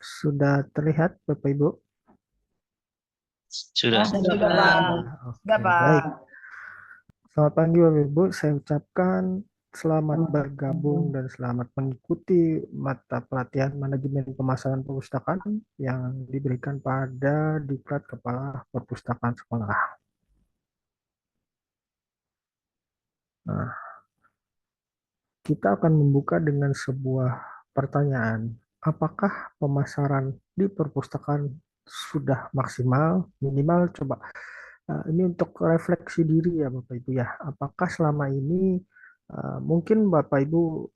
Sudah terlihat Bapak Ibu? Sudah. Sudah, Sudah, Pak. Pak. Sudah. Sudah, Oke, Pak. baik. Selamat pagi Bapak Ibu. Saya ucapkan selamat bergabung dan selamat mengikuti mata pelatihan manajemen pemasaran perpustakaan yang diberikan pada Diklat Kepala Perpustakaan Sekolah. Nah, kita akan membuka dengan sebuah pertanyaan. Apakah pemasaran di perpustakaan sudah maksimal? Minimal coba. Ini untuk refleksi diri ya Bapak Ibu ya. Apakah selama ini mungkin Bapak Ibu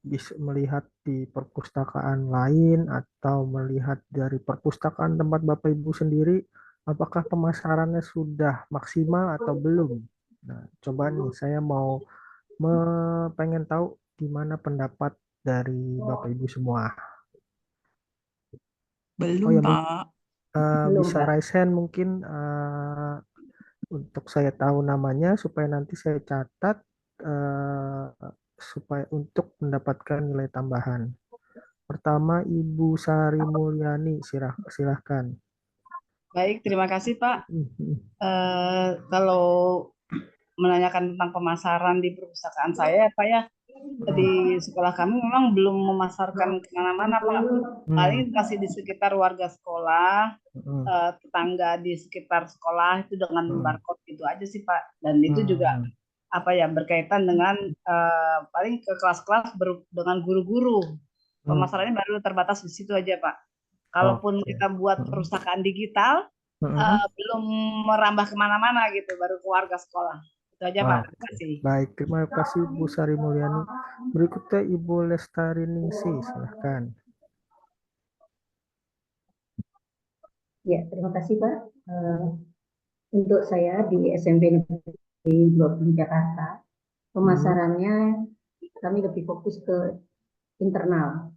bisa melihat di perpustakaan lain atau melihat dari perpustakaan tempat Bapak Ibu sendiri, apakah pemasarannya sudah maksimal atau belum? Nah, coba nih saya mau pengen tahu gimana pendapat dari Bapak Ibu semua. Oh Belum, ya, mungkin Pak. Belum, bisa Pak. raise hand mungkin untuk saya tahu namanya supaya nanti saya catat eh, supaya untuk mendapatkan nilai tambahan. Pertama Ibu Sari Mulyani, silahkan. Baik, terima kasih, Pak. Kalau menanyakan tentang pemasaran di perpustakaan saya, Pak ya, di sekolah kami memang belum memasarkan kemana-mana, Pak. Paling kasih di sekitar warga sekolah, tetangga di sekitar sekolah itu dengan barcode itu aja sih, Pak. Dan itu juga apa ya berkaitan dengan paling ke kelas-kelas dengan guru-guru. Pemasarannya baru terbatas di situ aja, Pak. Kalaupun Oke. kita buat perpustakaan digital, belum merambah kemana-mana gitu, baru ke warga sekolah. Itu aja, Pak. Terima Oke. kasih. Baik, terima kasih Bu Sari Mulyani. Berikutnya Ibu Lestari Ningsih, silahkan. Ya, terima kasih Pak. Untuk saya di SMP Negeri 20 Jakarta, pemasarannya kami lebih fokus ke internal.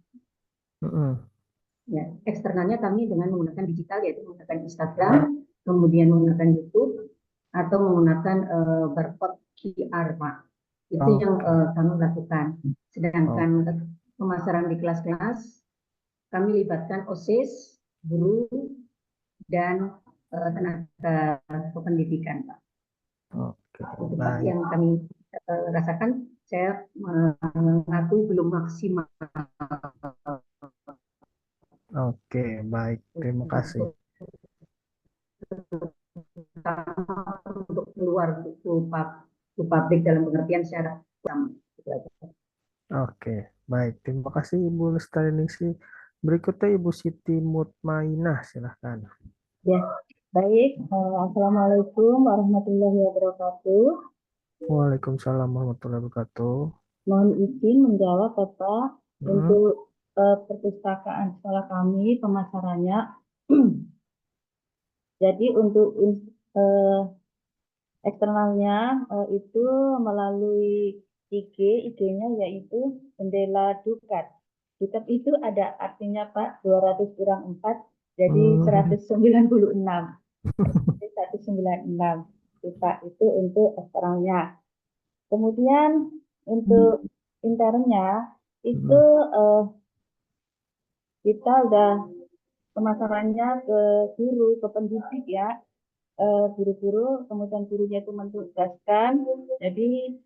Ya, eksternalnya kami dengan menggunakan digital, yaitu menggunakan Instagram, kemudian menggunakan YouTube, atau menggunakan barcode QR, Pak. Itu yang kami lakukan. Sedangkan pemasaran di kelas-kelas, kami libatkan OSIS, guru, dan tenaga kependidikan, Pak. Oke, Itu Pak baik. yang kami rasakan. Saya mengakui belum maksimal. Oke, baik. Terima kasih. Untuk keluar ke publik dalam pengertian secara sama. Oke, baik. Terima kasih Ibu Lestari Ningsih. Berikutnya Ibu Siti Mutmainah, silahkan. Ya, baik. Assalamualaikum warahmatullahi wabarakatuh. Waalaikumsalam warahmatullahi wabarakatuh. Mohon izin menjawab Bapak untuk perpustakaan sekolah kami pemasarannya. Jadi untuk eksternalnya itu melalui IG-nya yaitu Jendela Dukat. Dukat itu ada artinya Pak 200 kurang 4 jadi 196. 196 juta itu untuk eksternalnya. Kemudian untuk internnya itu kita udah pemasarannya ke guru, ke pendidik ya, guru-guru, kemudian gurunya itu mentugaskan. Jadi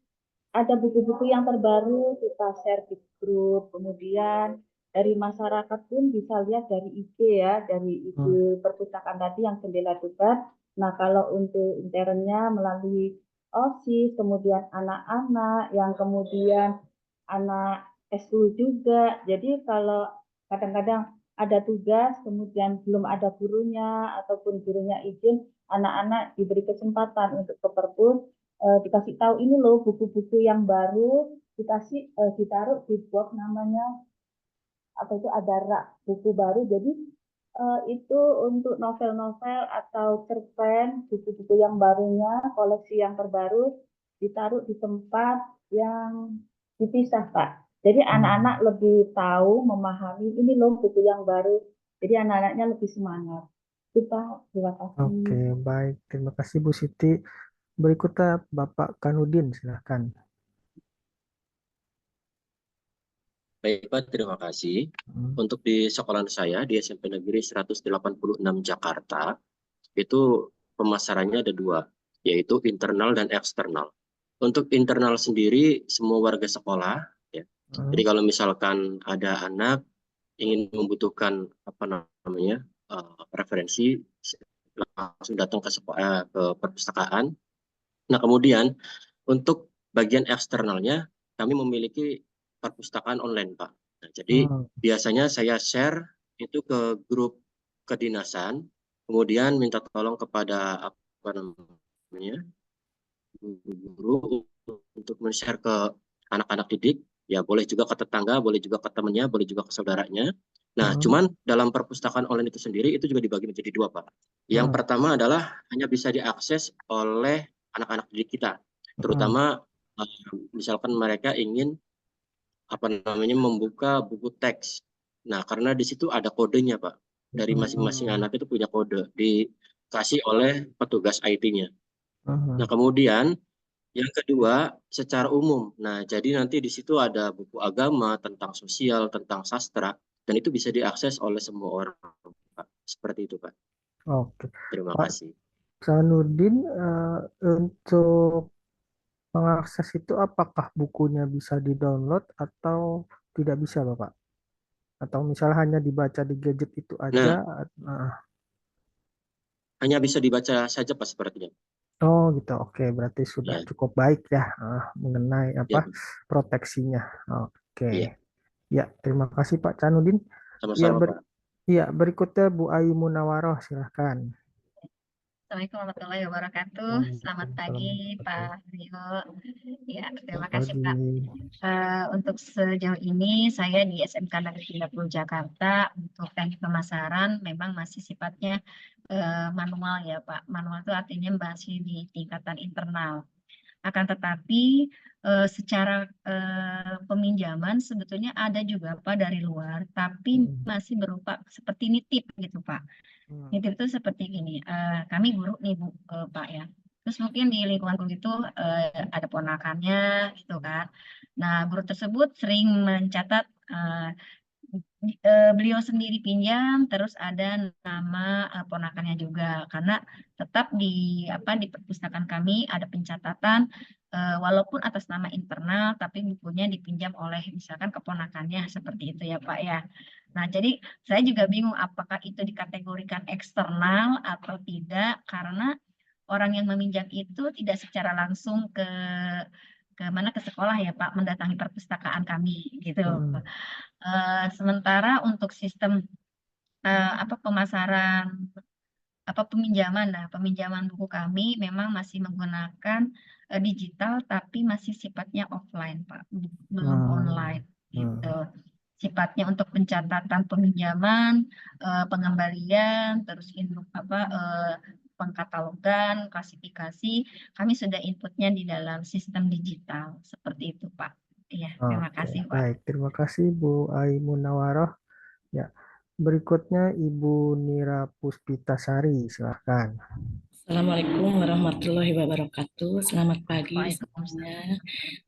ada buku-buku yang terbaru kita share di grup, kemudian dari masyarakat pun bisa lihat dari IG ya, dari IG perpustakaan tadi yang Jendela Dukat. Nah, kalau untuk internnya melalui OSIS, kemudian anak-anak, yang kemudian anak SU juga. Jadi kalau kadang-kadang ada tugas, kemudian belum ada gurunya, ataupun gurunya izin, anak-anak diberi kesempatan untuk ke perpus, dikasih tahu ini loh buku-buku yang baru, dikasih ditaruh di box namanya, atau itu ada rak buku baru. Jadi itu untuk novel-novel atau cerpen, buku-buku yang barunya, koleksi yang terbaru, ditaruh di tempat yang dipisah, Pak. Jadi anak-anak lebih tahu, memahami, ini loh buku yang baru. Jadi anak-anaknya lebih semangat. Itu Pak, terima kasih. Oke, baik. Terima kasih Bu Siti. Berikutnya Bapak Kanudin, silahkan. Baik Pak, terima kasih. Hmm. Untuk di sekolah saya di SMP Negeri 186 Jakarta, itu pemasarannya ada dua, yaitu internal dan eksternal. Untuk internal sendiri, semua warga sekolah, ya. Jadi Hmm. kalau misalkan ada anak ingin membutuhkan apa namanya referensi, langsung datang ke ke perpustakaan. Nah kemudian untuk bagian eksternalnya, kami memiliki perpustakaan online, Pak. Nah, jadi Hmm. biasanya saya share itu ke grup kedinasan, kemudian minta tolong kepada apa namanya guru untuk men-share ke anak-anak didik, ya boleh juga ke tetangga, boleh juga ke temannya, boleh juga ke saudaranya. Nah, Hmm. cuman dalam perpustakaan online itu sendiri itu juga dibagi menjadi dua, Pak. Yang Hmm. pertama adalah hanya bisa diakses oleh anak-anak didik kita, Hmm. terutama misalkan mereka ingin apa namanya membuka buku teks. Nah, karena di situ ada kodenya, Pak. Dari masing-masing Hmm. anak itu punya kode dikasih oleh petugas IT-nya. Hmm. Nah, kemudian yang kedua, secara umum. Nah, jadi nanti di situ ada buku agama, tentang sosial, tentang sastra, dan itu bisa diakses oleh semua orang, Pak. Seperti itu, Pak. Oke, Terima Pak kasih. Sanudin, untuk mengakses itu apakah bukunya bisa di-download atau tidak bisa, Bapak? Atau misalnya hanya dibaca di gadget itu aja? Nah, Nah, hanya bisa dibaca saja, Pak, sepertinya. oh gitu, oke, berarti sudah Ya, cukup baik ya mengenai apa ya, Pak. proteksinya. Oke, Iya, ya terima kasih Pak Sanudin. Ya, sama-sama, Pak. ya berikutnya Bu Ai Munawaroh, silahkan. Assalamualaikum warahmatullahi wabarakatuh. Selamat Waalaikumsalam pagi, warahmatullahi Pak Rio. Ya, terima wabarakatuh. kasih, Pagi. Pak. Untuk sejauh ini, saya di SMK Negeri 30 Jakarta, untuk teknik pemasaran memang masih sifatnya manual ya, Pak. Manual itu artinya masih di tingkatan internal. Akan tetapi secara peminjaman sebetulnya ada juga Pak dari luar, tapi Hmm. masih berupa seperti nitip gitu Pak. Hmm. Nitip itu seperti gini, kami guru nih Bu, Pak ya. Terus mungkin di lingkungan guru itu ada ponakannya gitu kan. Nah guru tersebut sering mencatat beliau sendiri pinjam, terus ada nama ponakannya juga, karena tetap di apa di perpustakaan kami ada pencatatan walaupun atas nama internal, tapi bukunya dipinjam oleh misalkan keponakannya seperti itu ya Pak ya. Nah jadi saya juga bingung apakah itu dikategorikan eksternal atau tidak, karena orang yang meminjam itu tidak secara langsung ke mana ke sekolah ya Pak, mendatangi perpustakaan kami gitu. Hmm. Sementara untuk sistem apa pemasaran apa peminjaman, nah peminjaman buku kami memang masih menggunakan digital tapi masih sifatnya offline Pak, belum Hmm. online gitu. Hmm. Sifatnya untuk pencatatan peminjaman, pengembalian, terus apa pengkatalogan, klasifikasi, kami sudah inputnya di dalam sistem digital seperti itu Pak. Iya, terima Oke, kasih Pak. baik. Terima kasih Bu Ai Munawaroh. Ya, berikutnya Ibu Nira Puspitasari, silahkan. Assalamualaikum warahmatullahi wabarakatuh. Selamat pagi semuanya. Waalaikumsalam.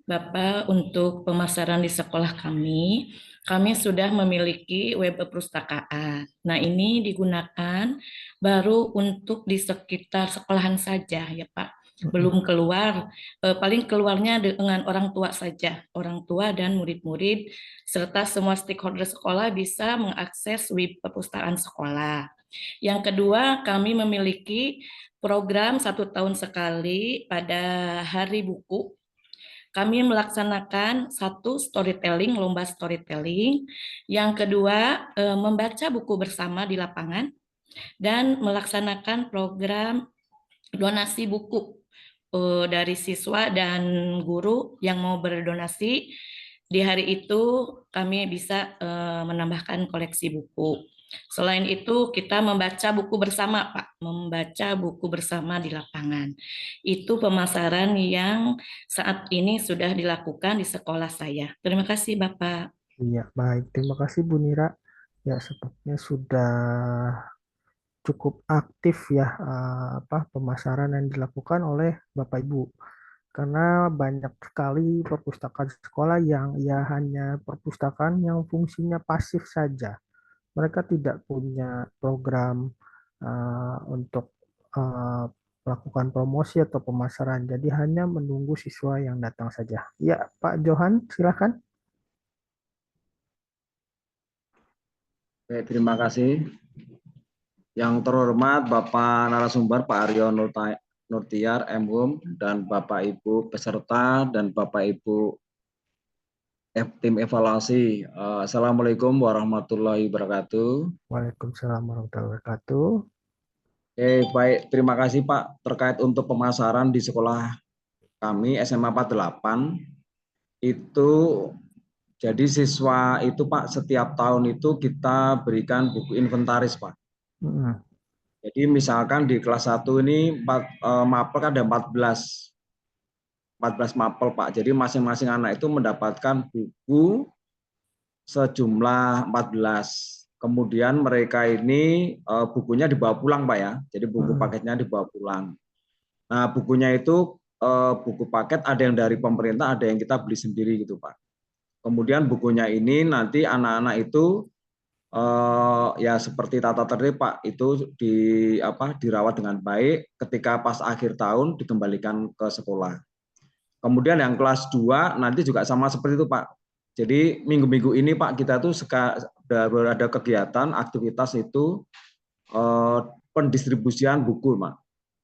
Bapak, untuk pemasaran di sekolah kami sudah memiliki web perpustakaan. Nah, ini digunakan baru untuk di sekitar sekolahan saja ya Pak. Belum keluar, paling keluarnya dengan orang tua saja. Orang tua dan murid-murid serta semua stakeholder sekolah bisa mengakses web perpustakaan sekolah. Yang kedua, kami memiliki program 1 tahun sekali pada Hari Buku. Kami melaksanakan satu storytelling, lomba storytelling. Yang kedua, membaca buku bersama di lapangan dan melaksanakan program donasi buku dari siswa dan guru yang mau berdonasi. Di hari itu kami bisa menambahkan koleksi buku. Selain itu, kita membaca buku bersama, Pak. Membaca buku bersama di lapangan. Itu pemasaran yang saat ini sudah dilakukan di sekolah saya. Terima kasih, Bapak. Iya, baik. Terima kasih Bu Nira. Ya, sepertinya sudah cukup aktif ya apa pemasaran yang dilakukan oleh Bapak Ibu. Karena banyak sekali perpustakaan sekolah yang ya hanya perpustakaan yang fungsinya pasif saja. Mereka tidak punya program untuk melakukan promosi atau pemasaran. Jadi hanya menunggu siswa yang datang saja. Ya, Pak Johan, silakan. Oke, terima kasih. Yang terhormat Bapak narasumber Pak Aryo Nurtiar, MHUM, dan Bapak Ibu peserta dan Bapak Ibu tim evaluasi. Assalamualaikum warahmatullahi wabarakatuh. Waalaikumsalam warahmatullahi wabarakatuh. Oke, baik. Terima kasih Pak. Terkait untuk pemasaran di sekolah kami SMA 48 itu jadi siswa itu Pak setiap tahun itu kita berikan buku inventaris Pak. Hmm. Jadi misalkan di kelas 1 ini mapel kan ada 14 mapel Pak. Jadi masing-masing anak itu mendapatkan buku sejumlah 14. Kemudian mereka ini bukunya dibawa pulang Pak ya. Jadi buku paketnya dibawa pulang. Nah, bukunya itu buku paket ada yang dari pemerintah, ada yang kita beli sendiri gitu Pak. Kemudian bukunya ini nanti anak-anak itu ya seperti tata tertib Pak, itu dirawat dengan baik, ketika pas akhir tahun dikembalikan ke sekolah. Kemudian yang kelas 2 nanti juga sama seperti itu Pak. Jadi minggu-minggu ini Pak kita tuh ada kegiatan aktivitas itu pendistribusian buku Pak.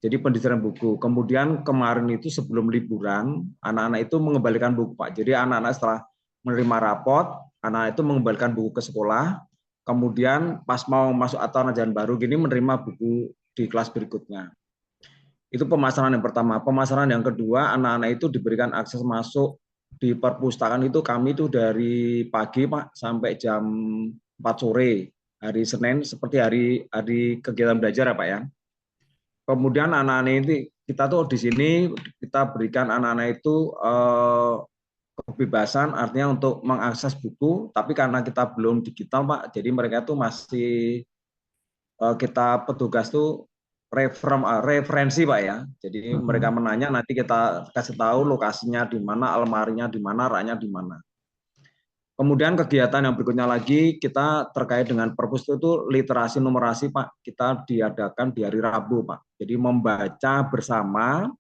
Jadi pendistribusian buku. Kemudian kemarin itu sebelum liburan anak-anak itu mengembalikan buku Pak. Jadi anak-anak setelah menerima rapot, anak itu mengembalikan buku ke sekolah. Kemudian pas mau masuk atau ajaran baru gini menerima buku di kelas berikutnya. Itu pemasaran yang pertama. Pemasaran yang kedua, anak-anak itu diberikan akses masuk di perpustakaan itu kami itu dari pagi Pak sampai jam 4 sore hari Senin seperti hari kegiatan belajar ya Pak ya. Kemudian anak-anak ini kita tuh di sini kita berikan anak-anak itu kebebasan artinya untuk mengakses buku, tapi karena kita belum digital Pak, jadi mereka tuh masih kita petugas tuh referensi Pak ya. Jadi mereka menanya nanti kita kasih tahu lokasinya di mana, almarinya di mana, raknya di mana. Kemudian kegiatan yang berikutnya lagi kita terkait dengan perpus itu literasi numerasi Pak. Kita diadakan di hari Rabu Pak. Jadi membaca bersama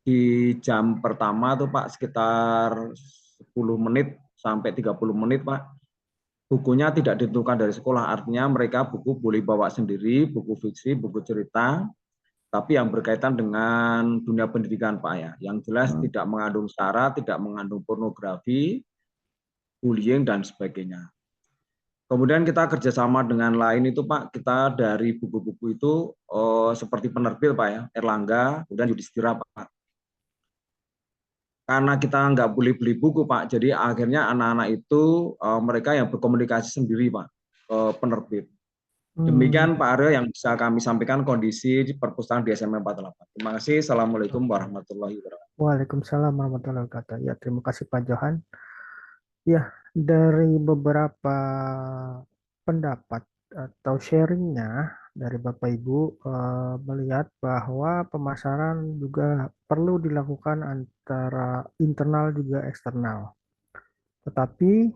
di jam pertama tuh Pak sekitar 10 menit sampai 30 menit Pak. Bukunya tidak ditentukan dari sekolah, artinya mereka buku boleh bawa sendiri, buku fiksi, buku cerita, tapi yang berkaitan dengan dunia pendidikan Pak ya. Yang jelas tidak mengandung sara, tidak mengandung pornografi, bullying dan sebagainya. Kemudian kita kerjasama dengan lain itu Pak, kita dari buku-buku itu seperti penerbit Pak ya, Erlangga, kemudian Yudhistira Pak. Karena kita nggak boleh beli buku Pak, jadi akhirnya anak-anak itu mereka yang berkomunikasi sendiri Pak ke penerbit. Demikian Pak Aryo yang bisa kami sampaikan kondisi di perpustakaan di SMA 48. Terima kasih. Assalamualaikum warahmatullahi wabarakatuh. Waalaikumsalam warahmatullahi wabarakatuh. Ya, terima kasih Pak Johan. Ya, dari beberapa pendapat atau sharingnya dari Bapak Ibu melihat bahwa pemasaran juga perlu dilakukan antara internal juga eksternal. Tetapi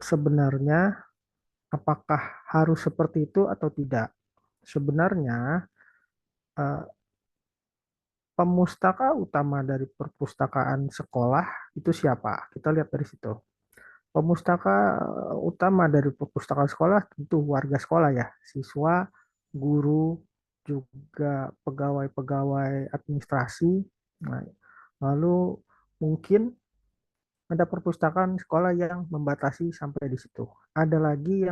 sebenarnya apakah harus seperti itu atau tidak? Sebenarnya pemustaka utama dari perpustakaan sekolah itu siapa? Kita lihat dari situ. Pemustaka utama dari perpustakaan sekolah tentu warga sekolah ya, siswa, guru, juga pegawai-pegawai administrasi. Nah, lalu mungkin ada perpustakaan sekolah yang membatasi sampai di situ. Ada lagi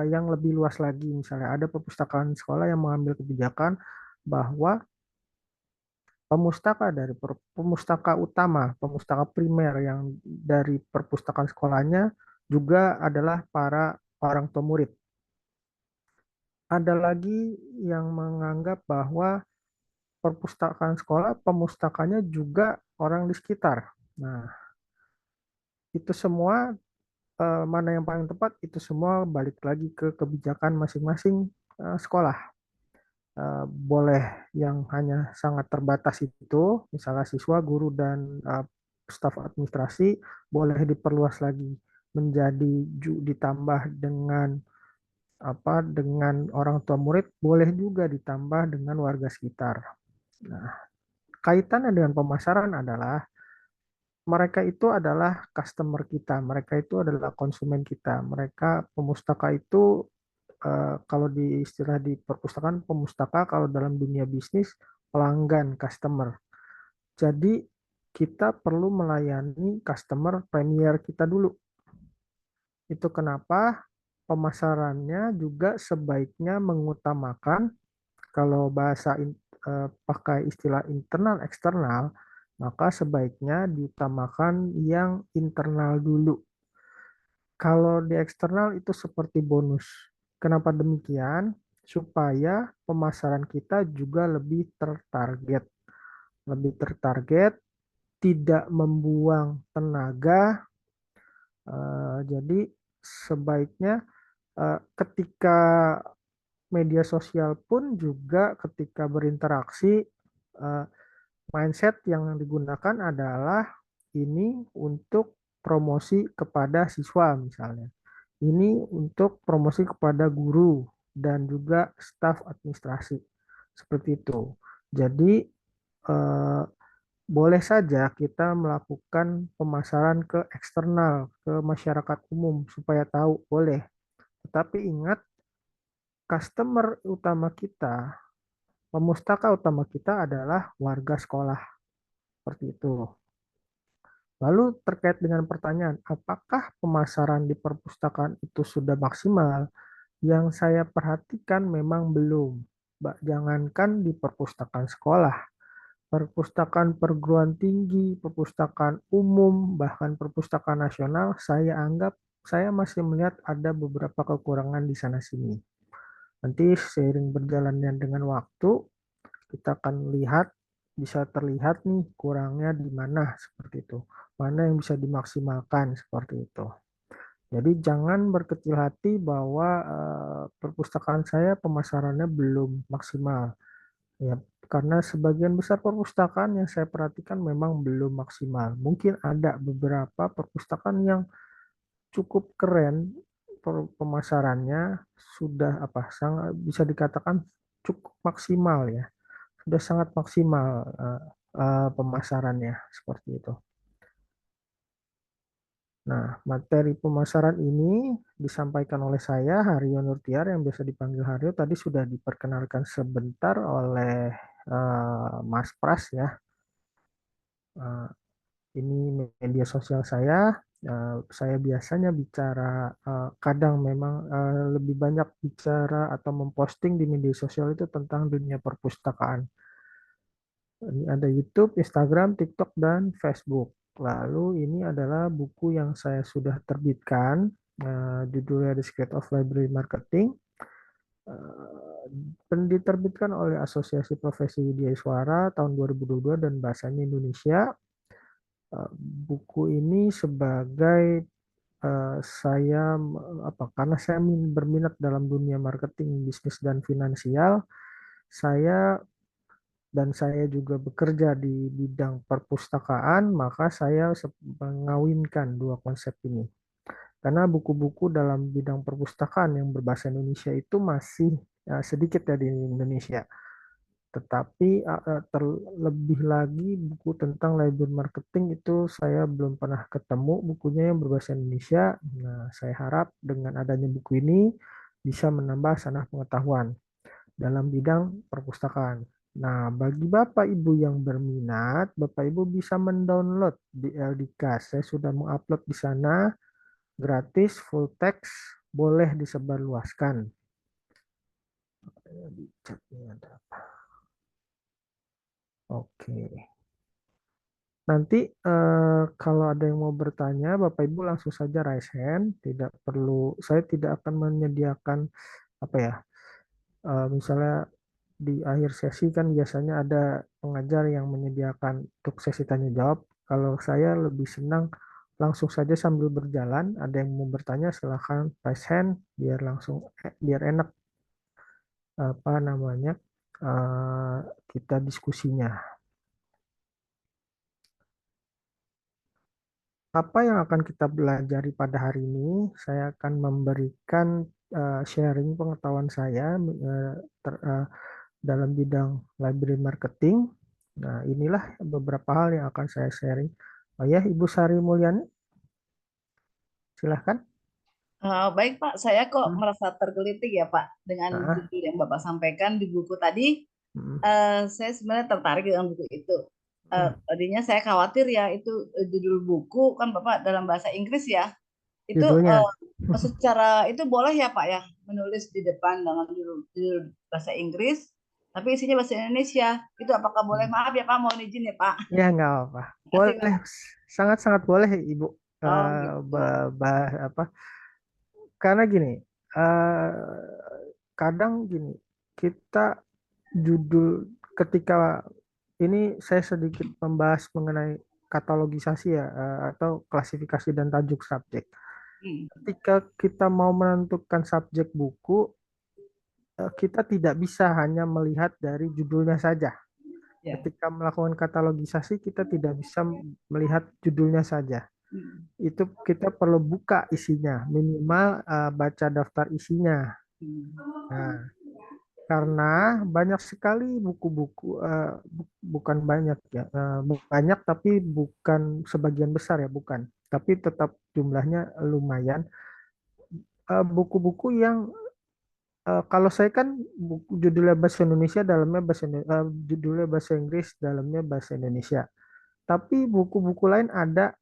yang lebih luas lagi, misalnya ada perpustakaan sekolah yang mengambil kebijakan bahwa pemustaka utama, pemustaka primer yang dari perpustakaan sekolahnya juga adalah para orang tua murid. Ada lagi yang menganggap bahwa perpustakaan sekolah, pemustakanya juga orang di sekitar. Nah, itu semua mana yang paling tepat, itu semua balik lagi ke kebijakan masing-masing sekolah. boleh yang hanya sangat terbatas itu, misalnya siswa, guru, dan staf administrasi, boleh diperluas lagi menjadi ditambah dengan dengan orang tua murid, boleh juga ditambah dengan warga sekitar. Nah, kaitannya dengan pemasaran adalah mereka itu adalah customer kita, mereka itu adalah konsumen kita, mereka pemustaka itu kalau di istilah di perpustakaan pemustaka, kalau dalam dunia bisnis pelanggan customer. Jadi kita perlu melayani customer premier kita dulu. Itu kenapa pemasarannya juga sebaiknya mengutamakan, kalau pakai istilah internal eksternal, maka sebaiknya diutamakan yang internal dulu. Kalau di eksternal itu seperti bonus. Kenapa demikian? Supaya pemasaran kita juga lebih tertarget. Lebih tertarget, tidak membuang tenaga. Jadi sebaiknya ketika media sosial pun juga ketika berinteraksi, mindset yang digunakan adalah ini untuk promosi kepada siswa misalnya. Ini untuk promosi kepada guru dan juga staf administrasi. Seperti itu. Jadi boleh saja kita melakukan pemasaran ke eksternal, ke masyarakat umum supaya tahu, boleh. Tetapi ingat, customer utama kita, pemustaka utama kita adalah warga sekolah. Seperti itu. Lalu terkait dengan pertanyaan, apakah pemasaran di perpustakaan itu sudah maksimal? Yang saya perhatikan memang belum. Jangankan di perpustakaan sekolah, perpustakaan perguruan tinggi, perpustakaan umum, bahkan perpustakaan nasional, saya masih melihat ada beberapa kekurangan di sana-sini. Nanti seiring berjalannya dengan waktu, kita akan bisa terlihat nih kurangnya di mana, seperti itu. Mana yang bisa dimaksimalkan, seperti itu. Jadi jangan berkecil hati bahwa perpustakaan saya pemasarannya belum maksimal. Ya, karena sebagian besar perpustakaan yang saya perhatikan memang belum maksimal. Mungkin ada beberapa perpustakaan yang cukup keren pemasarannya, sudah sangat bisa dikatakan cukup maksimal ya. Sudah sangat maksimal pemasarannya seperti itu. Nah, materi pemasaran ini disampaikan oleh saya, Haryo Nurtiar, yang biasa dipanggil Haryo. Tadi sudah diperkenalkan sebentar oleh Mas Pras ya. Ini media sosial saya. Saya biasanya bicara, kadang memang lebih banyak bicara atau memposting di media sosial itu tentang dunia perpustakaan. Ini ada YouTube, Instagram, TikTok, dan Facebook. Lalu ini adalah buku yang saya sudah terbitkan, judulnya The Secret of Library Marketing. Diterbitkan oleh Asosiasi Profesi Widya Iswara tahun 2022 dan bahasanya Indonesia. Buku ini sebagai karena saya berminat dalam dunia marketing, bisnis, dan finansial, saya juga bekerja di bidang perpustakaan, maka saya mengawinkan dua konsep ini. Karena buku-buku dalam bidang perpustakaan yang berbahasa Indonesia itu masih sedikit ya di Indonesia. Tetapi terlebih lagi buku tentang library marketing itu saya belum pernah ketemu bukunya yang berbahasa Indonesia. Nah, saya harap dengan adanya buku ini bisa menambah sanah pengetahuan dalam bidang perpustakaan. Nah, bagi Bapak Ibu yang berminat, Bapak Ibu bisa mendownload di LDK. Saya sudah mengupload di sana gratis, full text, boleh disebarluaskan. Di chatnya ada apa? Oke. Nanti kalau ada yang mau bertanya, Bapak Ibu langsung saja raise hand. Tidak perlu, saya tidak akan menyediakan misalnya di akhir sesi kan biasanya ada pengajar yang menyediakan untuk sesi tanya jawab. Kalau saya lebih senang langsung saja sambil berjalan, ada yang mau bertanya silahkan raise hand biar enak eh, kita diskusinya. Apa yang akan kita pelajari pada hari ini? Saya akan memberikan sharing pengetahuan saya dalam bidang library marketing. Nah, inilah beberapa hal yang akan saya sharing. Oh ya, Ibu Sari Mulyani, silahkan. Baik Pak, saya kok Hmm. merasa tergelitik ya Pak dengan Ah, judul yang Bapak sampaikan di buku tadi. hmm, Saya sebenarnya tertarik dengan buku itu. hmm. Tadinya saya khawatir ya itu judul buku kan Bapak dalam bahasa Inggris ya. Itu Judulnya. secara itu boleh ya Pak ya menulis di depan dengan judul bahasa Inggris, tapi isinya bahasa Indonesia. Itu apakah boleh? Hmm. Maaf ya Pak, mohon izin ya Pak. Ya, nggak apa. Terima kasih Boleh, Pak. sangat-sangat boleh, Ibu. Oh gitu. Apa? Karena gini, kadang gini, kita judul ketika ini saya sedikit membahas mengenai katalogisasi ya, atau klasifikasi dan tajuk subjek. Hmm. Ketika kita mau menentukan subjek buku, kita tidak bisa hanya melihat dari judulnya saja. Ya. Ketika melakukan katalogisasi, kita tidak bisa melihat judulnya saja. Hmm. Itu kita perlu buka isinya, minimal baca daftar isinya. Nah, karena banyak sekali buku-buku, bukan banyak ya, banyak tapi bukan sebagian besar ya, bukan. Tapi tetap jumlahnya lumayan. Buku-buku yang kalau saya kan judulnya bahasa Indonesia, dalamnya judulnya bahasa Inggris, dalamnya bahasa Indonesia. Tapi buku-buku lain ada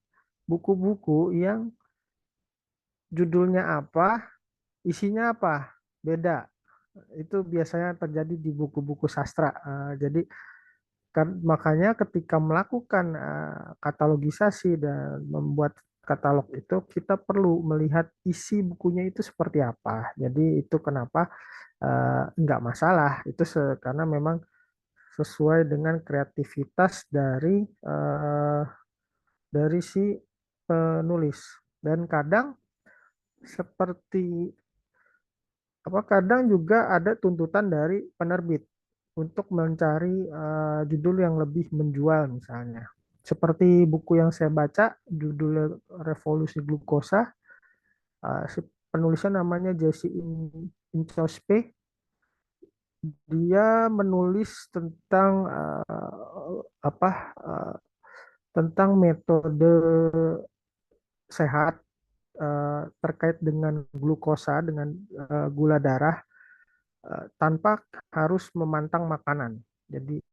buku-buku yang judulnya apa, isinya apa, beda. Itu biasanya terjadi di buku-buku sastra. Jadi makanya ketika melakukan katalogisasi dan membuat katalog itu, kita perlu melihat isi bukunya itu seperti apa. Jadi itu kenapa nggak masalah. Itu karena memang sesuai dengan kreativitas dari si penulis. Dan kadang seperti apa, kadang juga ada tuntutan dari penerbit untuk mencari judul yang lebih menjual misalnya. Seperti buku yang saya baca, judulnya Revolusi Glukosa, si penulisnya namanya Jesse Inchauspé. Dia menulis tentang tentang metode sehat terkait dengan glukosa, dengan gula darah, tanpa harus memantang makanan. Jadi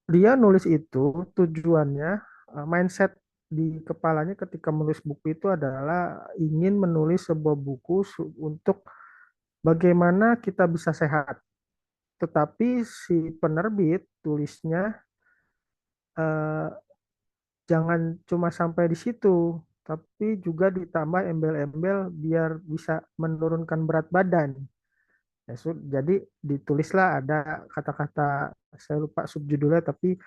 dia nulis itu tujuannya, mindset di kepalanya ketika menulis buku itu adalah ingin menulis sebuah buku untuk bagaimana kita bisa sehat. Tetapi si penerbit tulisnya eh, jangan cuma sampai di situ, tapi juga ditambah embel-embel biar bisa menurunkan berat badan. Ya, jadi ditulislah ada kata-kata, saya lupa subjudulnya, tapi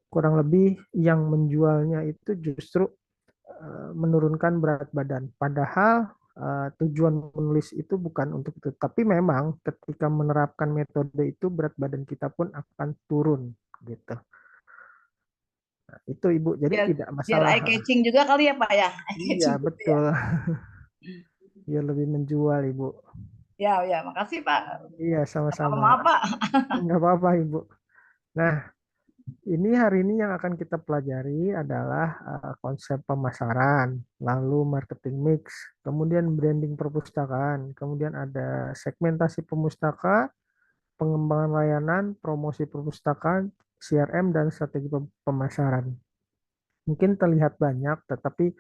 kurang lebih yang menjualnya itu justru menurunkan berat badan. Padahal tujuan menulis itu bukan untuk itu. Tapi memang ketika menerapkan metode itu berat badan kita pun akan turun gitu. Nah, itu Ibu. Jadi Biar tidak biar masalah. eye catching juga kali ya Pak ya. Eye Iya, catching gitu ya. betul. Biar lebih menjual Ibu. Ya, ya, makasih Pak. Iya, Apa sama-sama. maaf Pak. Nggak apa-apa Ibu. Nah, ini hari ini yang akan kita pelajari adalah konsep pemasaran, lalu marketing mix, kemudian branding perpustakaan, kemudian ada segmentasi pemustaka, pengembangan layanan, promosi perpustakaan, CRM, dan strategi pemasaran. Mungkin terlihat banyak, tetapi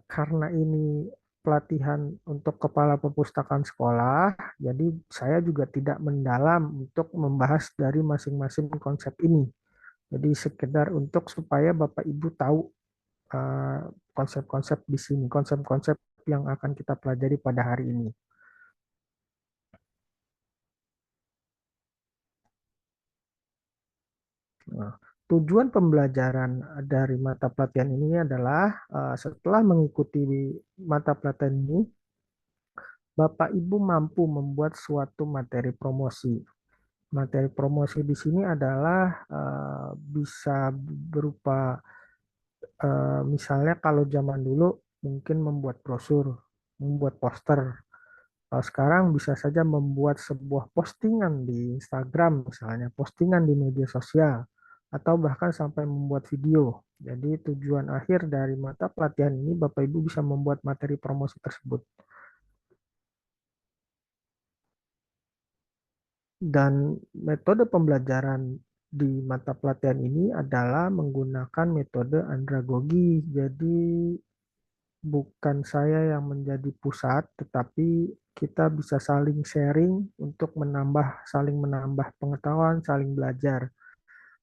karena ini pelatihan untuk kepala perpustakaan sekolah, jadi saya juga tidak mendalam untuk membahas dari masing-masing konsep ini. Jadi sekedar untuk supaya Bapak Ibu tahu eh, konsep-konsep di sini, konsep-konsep yang akan kita pelajari pada hari ini. Nah, tujuan pembelajaran dari mata pelatihan ini adalah setelah mengikuti mata pelatihan ini, Bapak Ibu mampu membuat suatu materi promosi. Materi promosi di sini adalah bisa berupa misalnya kalau zaman dulu mungkin membuat brosur, membuat poster. Kalau sekarang bisa saja membuat sebuah postingan di Instagram misalnya, postingan di media sosial, atau bahkan sampai membuat video. Jadi tujuan akhir dari mata pelatihan ini Bapak Ibu bisa membuat materi promosi tersebut. Dan metode pembelajaran di mata pelatihan ini adalah menggunakan metode andragogi. Jadi bukan saya yang menjadi pusat, tetapi kita bisa saling sharing untuk saling menambah pengetahuan, saling belajar.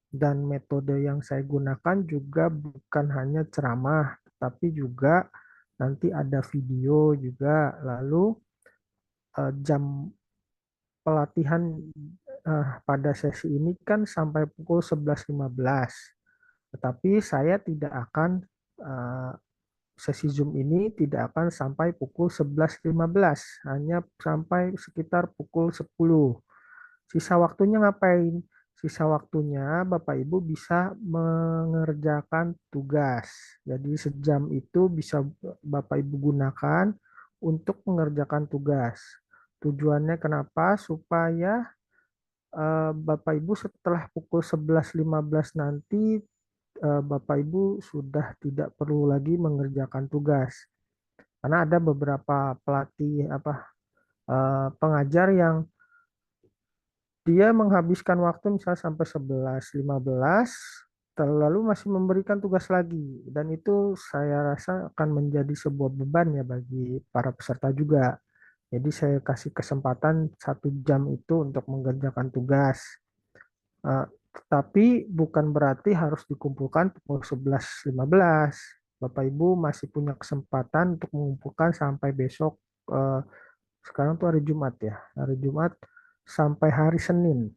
Dan metode yang saya gunakan juga bukan hanya ceramah, tetapi juga nanti ada video juga. Lalu jam pelatihan pada sesi ini kan sampai pukul 11.15. Tetapi saya tidak akan sesi Zoom ini tidak akan sampai pukul 11.15, hanya sampai sekitar pukul 10. Sisa waktunya ngapain? Sisa waktunya Bapak Ibu bisa mengerjakan tugas. Jadi sejam itu bisa Bapak Ibu gunakan untuk mengerjakan tugas. Tujuannya kenapa? Supaya Bapak Ibu setelah pukul 11.15 nanti Bapak Ibu sudah tidak perlu lagi mengerjakan tugas. Karena ada beberapa pelatih pengajar yang dia menghabiskan waktu misalnya sampai 11.15 lalu masih memberikan tugas lagi, dan itu saya rasa akan menjadi sebuah beban ya bagi para peserta juga. Jadi saya kasih kesempatan 1 jam itu untuk mengerjakan tugas. Tetapi bukan berarti harus dikumpulkan pukul 11.15. Bapak Ibu masih punya kesempatan untuk mengumpulkan sampai besok. Sekarang tuh hari Jumat ya. Hari Jumat sampai hari Senin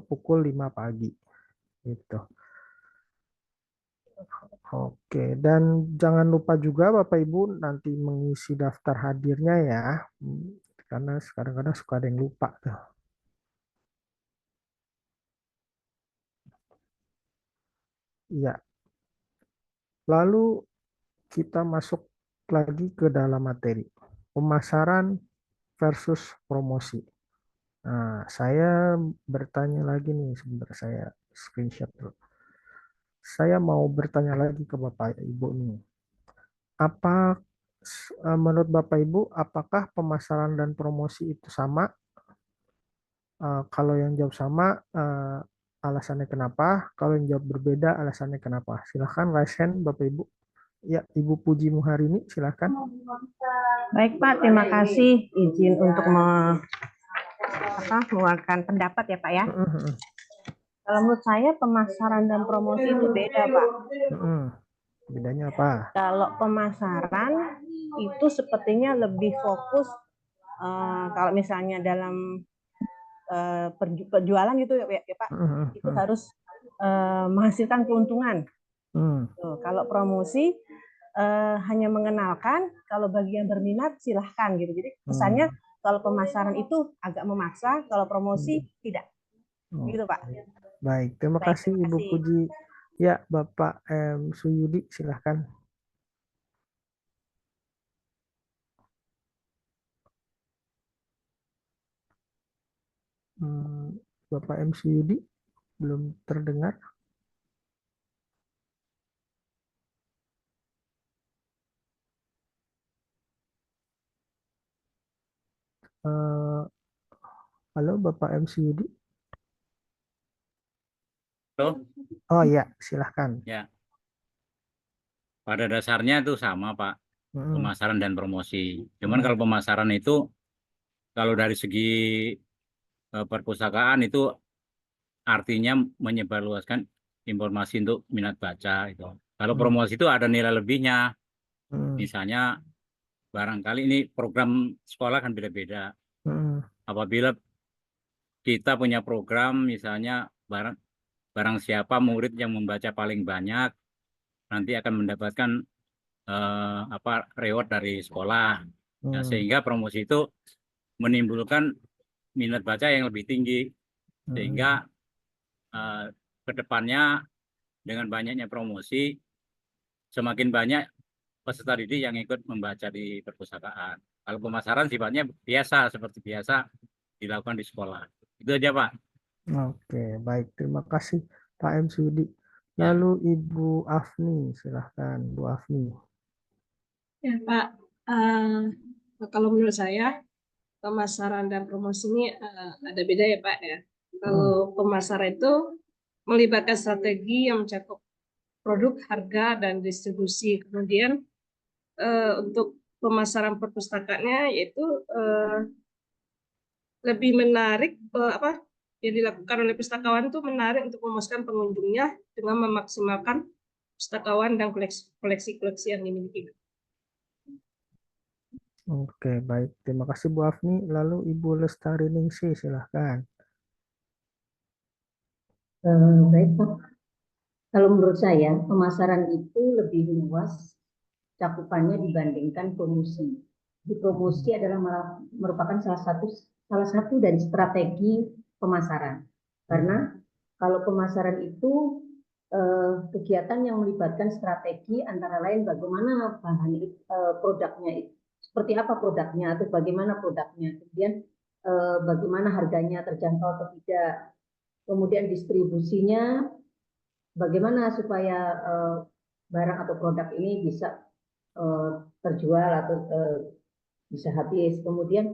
pukul 5 pagi. Gitu. Oke, dan jangan lupa juga Bapak Ibu nanti mengisi daftar hadirnya ya. Karena kadang-kadang suka ada yang lupa tuh. Ya. Lalu kita masuk lagi ke dalam materi. Pemasaran versus promosi. Nah, saya bertanya lagi nih, sebentar saya screenshot dulu. Saya mau bertanya lagi ke Bapak Ibu nih. Menurut Bapak Ibu, apakah pemasaran dan promosi itu sama? Kalau yang jawab sama, alasannya kenapa? Kalau yang jawab berbeda, alasannya kenapa? Silahkan raise hand Bapak Ibu. Ya, Ibu Puji Muharini, silahkan. Baik Pak, terima kasih izin untuk mengeluarkan pendapat ya Pak ya. Kalau menurut saya pemasaran dan promosi itu beda Pak. Bedanya apa? Kalau pemasaran itu sepertinya lebih fokus kalau misalnya dalam perjualan gitu ya Pak, itu harus menghasilkan keuntungan. Kalau promosi hanya mengenalkan, kalau bagi yang berminat silahkan gitu. Jadi pesannya kalau pemasaran itu agak memaksa, kalau promosi tidak. Gitu Pak. Baik, terima kasih Ibu Puji. Ya, Bapak M. Suyudi, silahkan. Bapak M. Suyudi belum terdengar. Halo Bapak M. Suyudi. Halo. Oh ya, silahkan. Ya. Pada dasarnya itu sama Pak, pemasaran dan promosi. Cuman kalau pemasaran itu, kalau dari segi perpustakaan itu artinya menyebarluaskan informasi untuk minat baca itu. Kalau promosi itu ada nilai lebihnya. Misalnya barangkali ini program sekolah kan beda-beda. Apabila kita punya program misalnya barang siapa murid yang membaca paling banyak nanti akan mendapatkan reward dari sekolah. Nah, sehingga promosi itu menimbulkan minat baca yang lebih tinggi, sehingga ke depannya dengan banyaknya promosi semakin banyak peserta didik yang ikut membaca di perpustakaan. Kalau pemasaran sifatnya biasa, seperti biasa dilakukan di sekolah. Itu aja, Pak. Oke, baik. Terima kasih Pak M. Sudi. Ya. Lalu Ibu Afni, silahkan Bu Afni. Ya Pak, kalau menurut saya pemasaran dan promosi ini ada beda ya Pak ya. Kalau pemasaran itu melibatkan strategi yang mencakup produk, harga, dan distribusi. Kemudian untuk pemasaran perpustakaannya yaitu lebih menarik apa yang dilakukan oleh pustakawan itu menarik untuk memuaskan pengunjungnya dengan memaksimalkan pustakawan dan koleksi-koleksi yang dimiliki. Oke, baik. Terima kasih Bu Afni. Lalu Ibu Lestari Ningsih, silahkan. Baik Pak, kalau menurut saya pemasaran itu lebih luas cakupannya dibandingkan promosi. Di promosi adalah merupakan salah satu dari strategi pemasaran. Karena kalau pemasaran itu kegiatan yang melibatkan strategi antara lain bagaimana bahan produknya, seperti apa produknya atau bagaimana produknya, kemudian bagaimana harganya terjangkau atau tidak, kemudian distribusinya, bagaimana supaya barang atau produk ini bisa terjual atau bisa habis. Kemudian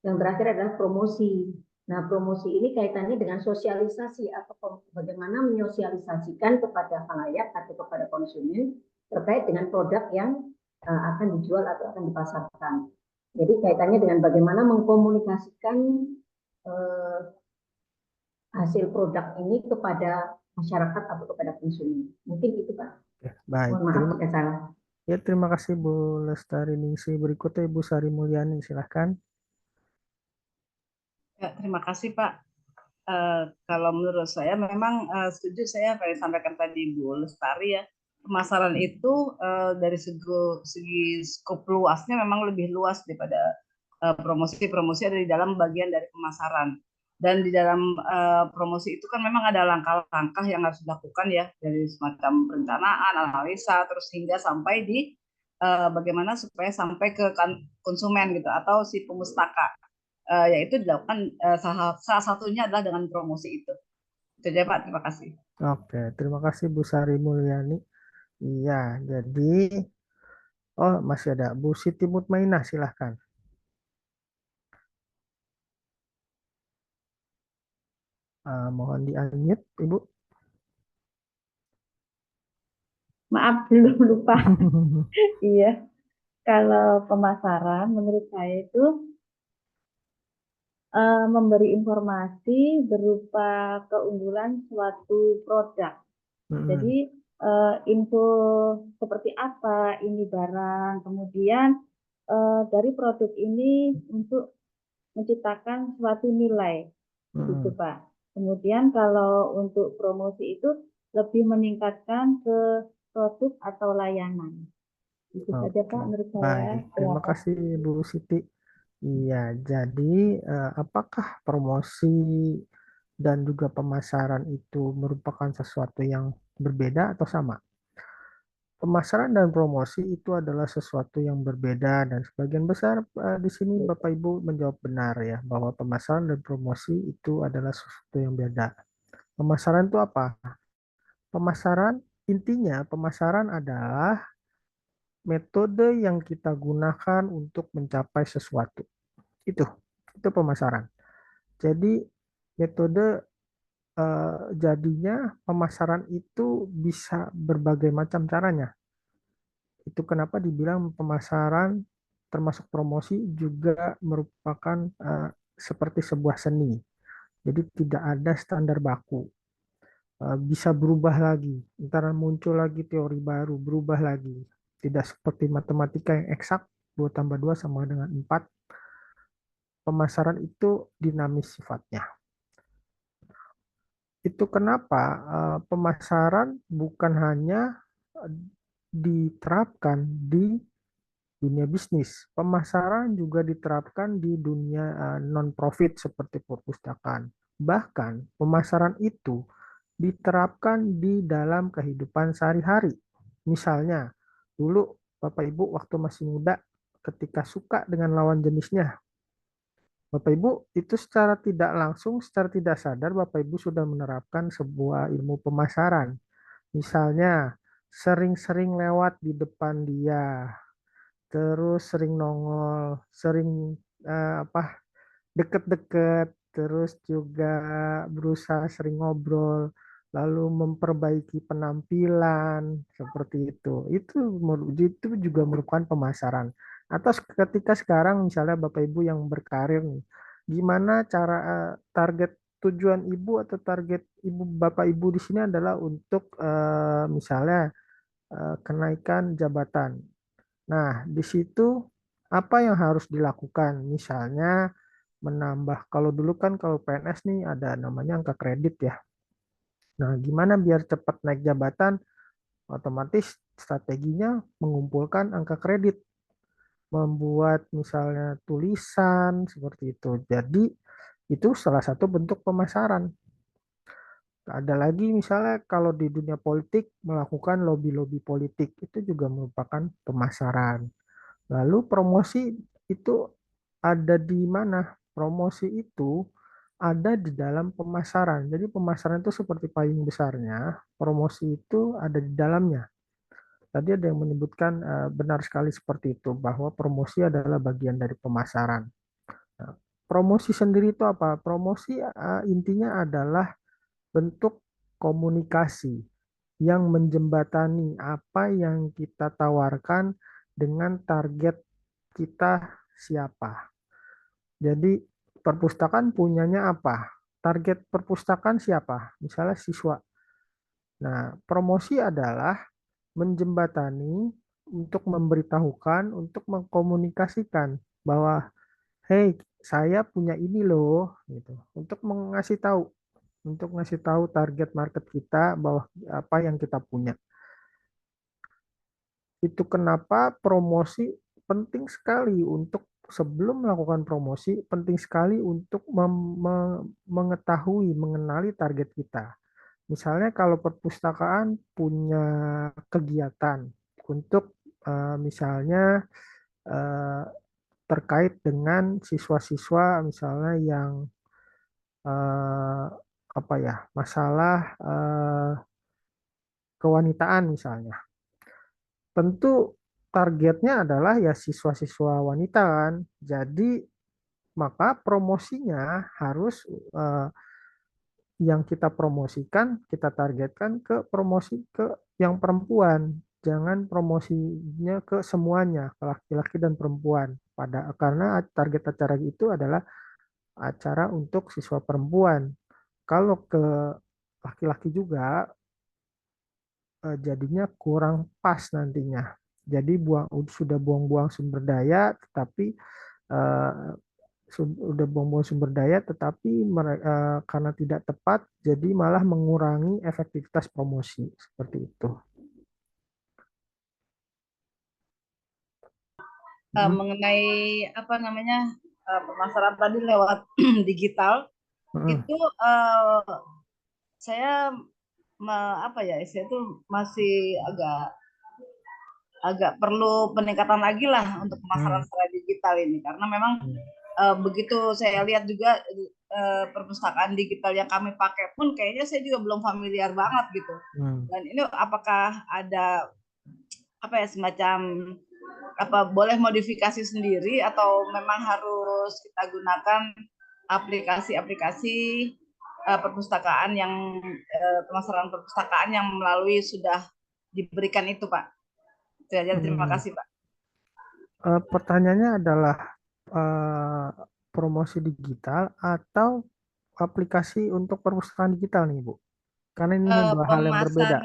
yang terakhir adalah promosi. Nah, promosi ini kaitannya dengan sosialisasi atau bagaimana menyosialisasikan kepada khalayak atau kepada konsumen terkait dengan produk yang akan dijual atau akan dipasarkan. Jadi kaitannya dengan bagaimana mengkomunikasikan hasil produk ini kepada masyarakat atau kepada konsumen. Mungkin itu Pak. Oke, baik. Mohon maaf jika salah. Ya, terima kasih Bu Lestari Ningsih. Berikutnya Ibu Sari Mulyani, silahkan. Ya, terima kasih Pak. Kalau menurut saya memang setuju saya apa yang disampaikan tadi Bu Lestari ya. Pemasaran itu dari segi skop luasnya memang lebih luas daripada promosi ada di dalam bagian dari pemasaran. Dan di dalam promosi itu kan memang ada langkah-langkah yang harus dilakukan ya, dari semacam perencanaan, analisa, terus hingga sampai di bagaimana supaya sampai ke konsumen gitu atau si pemustaka. Yaitu dilakukan salah satunya adalah dengan promosi itu. Itu aja Pak, terima kasih. Oke, terima kasih Bu Sari Mulyani. Iya, jadi masih ada Bu Siti Mutmainah, silahkan. Mohon di-unmute, Ibu. Maaf, belum lupa. Iya, kalau pemasaran menurut saya itu memberi informasi berupa keunggulan suatu produk. Jadi info seperti apa ini barang, kemudian dari produk ini untuk menciptakan suatu nilai, gitu Pak. Kemudian kalau untuk promosi itu lebih meningkatkan ke produk atau layanan. Itu saja Pak menurut saya. Baik, terima kasih Bu Siti. Iya, jadi apakah promosi dan juga pemasaran itu merupakan sesuatu yang berbeda atau sama? Pemasaran dan promosi itu adalah sesuatu yang berbeda dan sebagian besar di sini Bapak Ibu menjawab benar ya bahwa pemasaran dan promosi itu adalah sesuatu yang beda. Pemasaran itu apa? Pemasaran intinya pemasaran adalah metode yang kita gunakan untuk mencapai sesuatu. Itu pemasaran. Jadi metode jadinya pemasaran itu bisa berbagai macam caranya. Itu kenapa dibilang pemasaran termasuk promosi juga merupakan seperti sebuah seni. Jadi tidak ada standar baku. Bisa berubah lagi. Ntar muncul lagi teori baru, berubah lagi. Tidak seperti matematika yang eksak, 2 tambah 2 sama dengan 4. Pemasaran itu dinamis sifatnya. Itu kenapa pemasaran bukan hanya diterapkan di dunia bisnis. Pemasaran juga diterapkan di dunia non-profit seperti perpustakaan. Bahkan pemasaran itu diterapkan di dalam kehidupan sehari-hari. Misalnya, dulu Bapak Ibu waktu masih muda ketika suka dengan lawan jenisnya, Bapak Ibu itu secara tidak langsung, secara tidak sadar Bapak Ibu sudah menerapkan sebuah ilmu pemasaran. Misalnya, sering-sering lewat di depan dia, terus sering nongol, sering deket-deket, terus juga berusaha sering ngobrol, lalu memperbaiki penampilan seperti itu. Itu juga merupakan pemasaran. Atau ketika sekarang misalnya Bapak Ibu yang berkarir nih, gimana cara target tujuan Ibu atau target Ibu Bapak Ibu di sini adalah untuk misalnya kenaikan jabatan. Nah, di situ apa yang harus dilakukan? Misalnya menambah, kalau dulu kan kalau PNS nih ada namanya angka kredit ya. Nah, gimana biar cepat naik jabatan? Otomatis strateginya mengumpulkan angka kredit, membuat misalnya tulisan seperti itu. Jadi itu salah satu bentuk pemasaran. Ada lagi misalnya kalau di dunia politik melakukan lobby-lobby politik itu juga merupakan pemasaran. Lalu promosi itu ada di mana? Promosi itu ada di dalam pemasaran. Jadi pemasaran itu seperti payung besarnya, promosi itu ada di dalamnya. Tadi ada yang menyebutkan benar sekali seperti itu, bahwa promosi adalah bagian dari pemasaran. Nah, promosi sendiri itu apa? Promosi intinya adalah bentuk komunikasi yang menjembatani apa yang kita tawarkan dengan target kita siapa. Jadi perpustakaan punyanya apa? Target perpustakaan siapa? Misalnya siswa. Nah, promosi adalah menjembatani untuk memberitahukan, untuk mengkomunikasikan bahwa, hey, saya punya ini loh, gitu. Untuk ngasih tahu target market kita bahwa apa yang kita punya. Itu kenapa promosi penting sekali untuk sebelum melakukan promosi, penting sekali untuk mengetahui, mengenali target kita. Misalnya kalau perpustakaan punya kegiatan untuk misalnya eh, terkait dengan siswa-siswa misalnya yang apa ya, masalah kewanitaan misalnya. Tentu targetnya adalah ya siswa-siswa wanita kan. Jadi maka promosinya harus yang kita promosikan, kita targetkan ke promosi ke yang perempuan. Jangan promosinya ke semuanya, ke laki-laki dan perempuan. Karena target acara itu adalah acara untuk siswa perempuan. Kalau ke laki-laki juga jadinya kurang pas nantinya. Jadi sudah buang-buang sumber daya, tetapi sudah buang-buang sumber daya, tetapi karena tidak tepat, jadi malah mengurangi efektivitas promosi seperti itu. Mengenai apa namanya pemasaran tadi lewat digital, itu saya apa ya, saya itu masih agak perlu peningkatan lagi lah untuk pemasaran secara digital ini, karena memang begitu saya lihat juga perpustakaan digital yang kami pakai pun kayaknya saya juga belum familiar banget gitu. Dan ini apakah ada apa ya, semacam apa boleh modifikasi sendiri atau memang harus kita gunakan aplikasi-aplikasi perpustakaan yang pemasaran perpustakaan yang melalui sudah diberikan itu, Pak. Terima kasih, Pak. Pertanyaannya adalah promosi digital atau aplikasi untuk perpustakaan digital nih, Bu? Karena ini dua hal yang berbeda.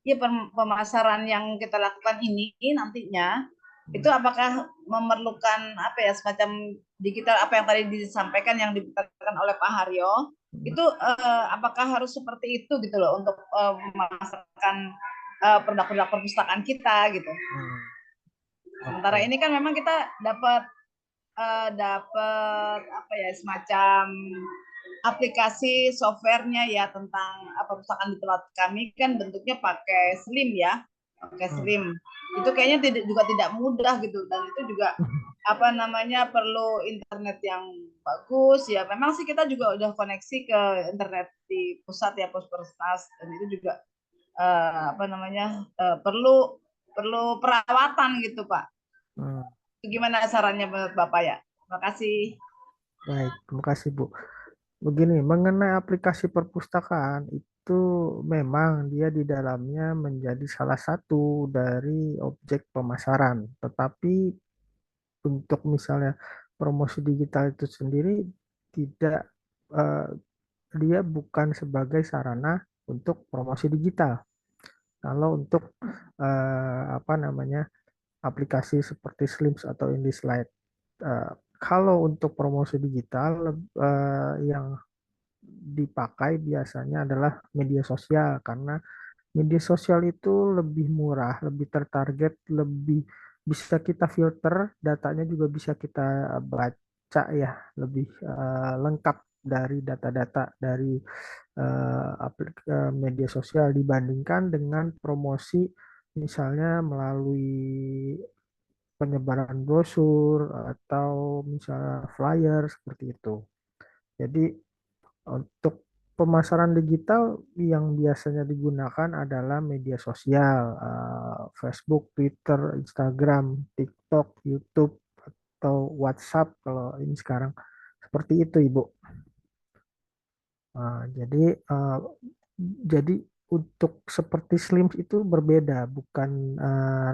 Ya, pemasaran yang kita lakukan ini nantinya itu apakah memerlukan apa ya, semacam digital apa yang tadi disampaikan yang dibicarakan oleh Pak Haryo itu apakah harus seperti itu gitu loh untuk memasarkan produk-produk perpustakaan kita gitu. Sementara ini kan memang kita dapat apa ya, semacam aplikasi softwarenya ya tentang perpustakaan di tempat kami kan bentuknya pakai Slim ya, pakai Slim. Itu kayaknya juga tidak mudah gitu, dan itu juga apa namanya perlu internet yang bagus ya. Memang sih kita juga udah koneksi ke internet di pusat ya, Pusperkas, dan itu juga apa namanya perlu perawatan gitu Pak. Gimana sarannya menurut Bapak ya? Terima kasih. Baik, terima kasih Bu. Begini, mengenai aplikasi perpustakaan itu memang dia di dalamnya menjadi salah satu dari objek pemasaran. Tetapi untuk misalnya promosi digital itu sendiri tidak dia bukan sebagai sarana untuk promosi digital. Kalau untuk apa namanya aplikasi seperti Slims atau InDesign. Kalau untuk promosi digital yang dipakai biasanya adalah media sosial, karena media sosial itu lebih murah, lebih tertarget, lebih bisa kita filter, datanya juga bisa kita baca ya, lebih lengkap dari data-data dari media sosial dibandingkan dengan promosi misalnya melalui penyebaran brosur atau misalnya flyer seperti itu. Jadi untuk pemasaran digital yang biasanya digunakan adalah media sosial, Facebook, Twitter, Instagram, TikTok, YouTube, atau WhatsApp kalau ini sekarang. Seperti itu, Ibu. Jadi untuk seperti Slims itu berbeda, bukan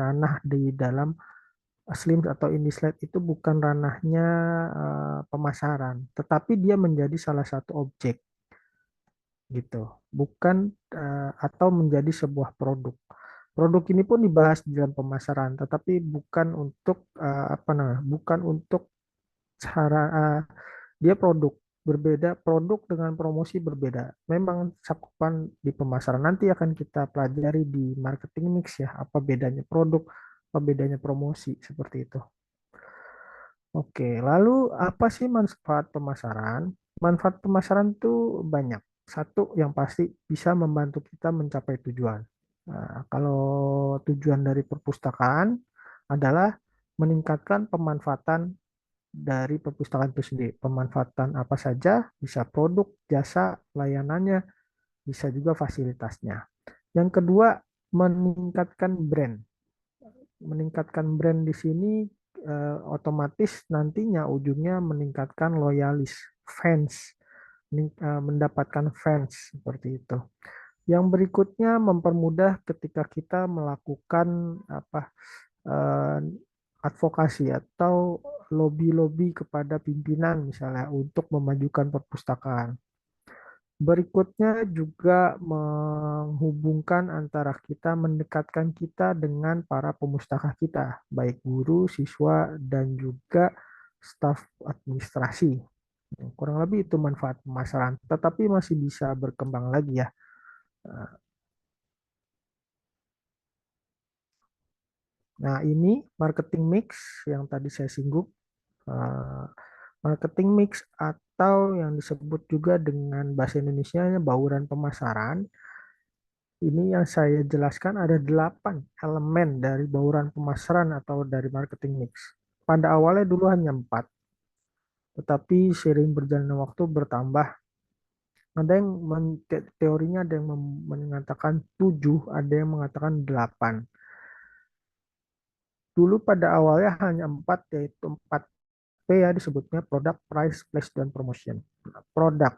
ranah di dalam Slims atau InDesign itu bukan ranahnya pemasaran, tetapi dia menjadi salah satu objek gitu, bukan atau menjadi sebuah produk. Produk ini pun dibahas di dalam pemasaran, tetapi bukan untuk apa namanya, bukan untuk cara dia produk berbeda, produk dengan promosi berbeda. Memang cakupan di pemasaran nanti akan kita pelajari di marketing mix ya, apa bedanya produk, apa bedanya promosi seperti itu. Oke, lalu apa sih manfaat pemasaran? Manfaat pemasaran itu banyak. Satu, yang pasti bisa membantu kita mencapai tujuan. Nah, kalau tujuan dari perpustakaan adalah meningkatkan pemanfaatan dari perpustakaan itu sendiri. Pemanfaatan apa saja, bisa produk, jasa, layanannya, bisa juga fasilitasnya. Yang kedua, meningkatkan brand. Meningkatkan brand di sini otomatis nantinya ujungnya meningkatkan loyalis, fans, mendapatkan fans seperti itu. Yang berikutnya mempermudah ketika kita melakukan apa advokasi atau lobby-lobby kepada pimpinan misalnya untuk memajukan perpustakaan. Berikutnya juga menghubungkan antara kita, mendekatkan kita dengan para pemustaka kita, baik guru, siswa, dan juga staf administrasi. Kurang lebih itu manfaat pemasaran, tetapi masih bisa berkembang lagi ya. Nah, ini marketing mix yang tadi saya singgung. Marketing mix atau yang disebut juga dengan bahasa Indonesianya bauran pemasaran. Ini yang saya jelaskan ada 8 elemen dari bauran pemasaran atau dari marketing mix. Pada awalnya dulu hanya 4, tetapi seiring berjalannya waktu bertambah. Ada yang teorinya ada yang mengatakan 7, ada yang mengatakan 8. Dulu pada awalnya hanya 4, yaitu 4 P ya disebutnya product, price, place, dan promotion. Produk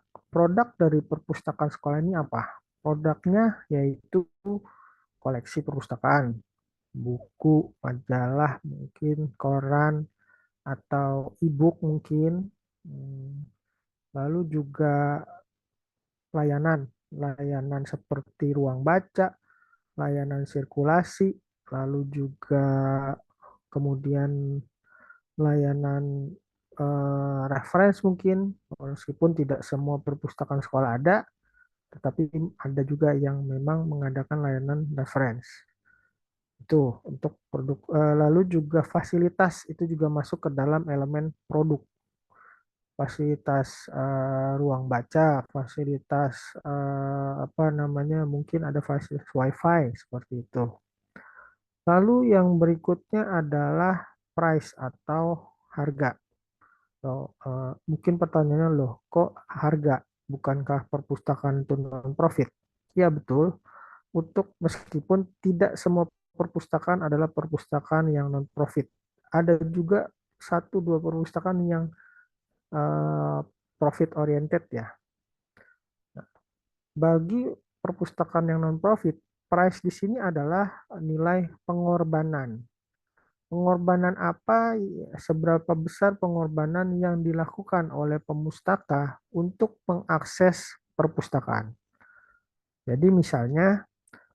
dari perpustakaan sekolah ini apa? Produknya yaitu koleksi perpustakaan, buku, majalah, mungkin koran, atau e-book mungkin. Lalu juga layanan seperti ruang baca, layanan sirkulasi, lalu juga kemudian layanan reference mungkin, meskipun tidak semua perpustakaan sekolah ada, tetapi ada juga yang memang mengadakan layanan reference. Itu untuk produk. Lalu juga fasilitas itu juga masuk ke dalam elemen produk. Fasilitas ruang baca, fasilitas apa namanya, mungkin ada fasilitas WiFi seperti itu. Lalu yang berikutnya adalah price atau harga. So, mungkin pertanyaannya, loh, kok harga? Bukankah perpustakaan itu non-profit? Ya betul, meskipun tidak semua perpustakaan adalah perpustakaan yang non-profit. Ada juga satu dua perpustakaan yang profit oriented ya. Bagi perpustakaan yang non-profit, price di sini adalah nilai pengorbanan. Pengorbanan apa? Seberapa besar pengorbanan yang dilakukan oleh pemustaka untuk mengakses perpustakaan. Jadi misalnya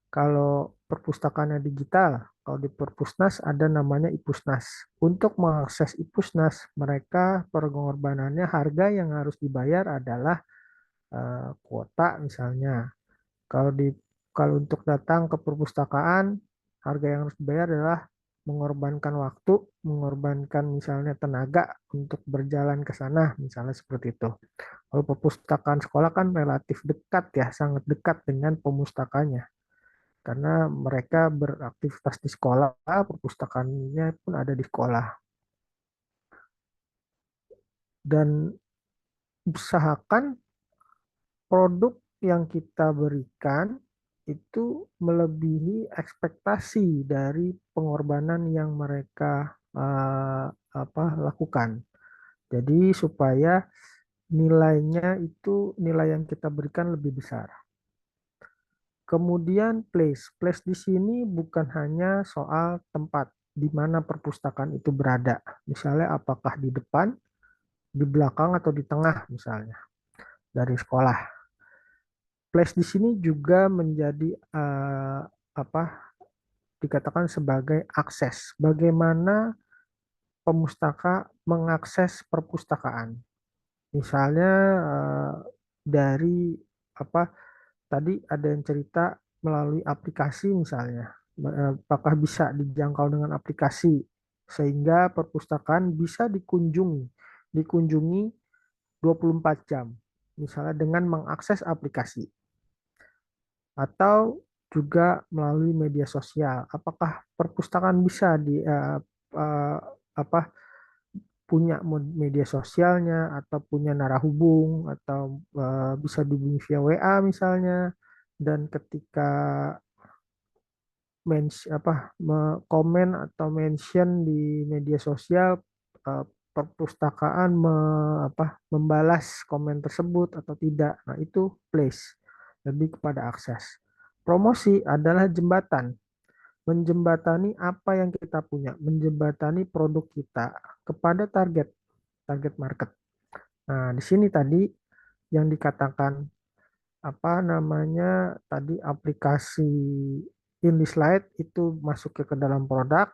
kalau perpustakaannya digital, kalau di Perpusnas ada namanya Ipusnas. Untuk mengakses Ipusnas, mereka pengorbanannya, harga yang harus dibayar adalah kuota misalnya. Kalau untuk datang ke perpustakaan, harga yang harus dibayar adalah mengorbankan waktu, mengorbankan misalnya tenaga untuk berjalan ke sana, misalnya seperti itu. Kalau perpustakaan sekolah kan relatif dekat ya, sangat dekat dengan pemustakanya. Karena mereka beraktivitas di sekolah, perpustakaannya pun ada di sekolah. Dan usahakan produk yang kita berikan itu melebihi ekspektasi dari pengorbanan yang mereka lakukan. Jadi supaya nilainya itu, nilai yang kita berikan lebih besar. Kemudian place. Place di sini bukan hanya soal tempat di mana perpustakaan itu berada. Misalnya apakah di depan, di belakang, atau di tengah misalnya dari sekolah. Place di sini juga menjadi dikatakan sebagai akses. Bagaimana pemustaka mengakses perpustakaan. Misalnya dari tadi ada yang cerita melalui aplikasi misalnya. Apakah bisa dijangkau dengan aplikasi sehingga perpustakaan bisa dikunjungi 24 jam. Misalnya dengan mengakses aplikasi. Atau juga melalui media sosial. Apakah perpustakaan bisa punya media sosialnya, atau punya narahubung, atau bisa dihubungi via WA misalnya, dan ketika komen atau mention di media sosial, perpustakaan membalas komen tersebut atau tidak. Nah, itu place, lebih kepada akses. Promosi adalah jembatan, menjembatani apa yang kita punya, menjembatani produk kita kepada target market. Nah, di sini tadi yang dikatakan tadi aplikasi InDesign itu masuk ke dalam produk,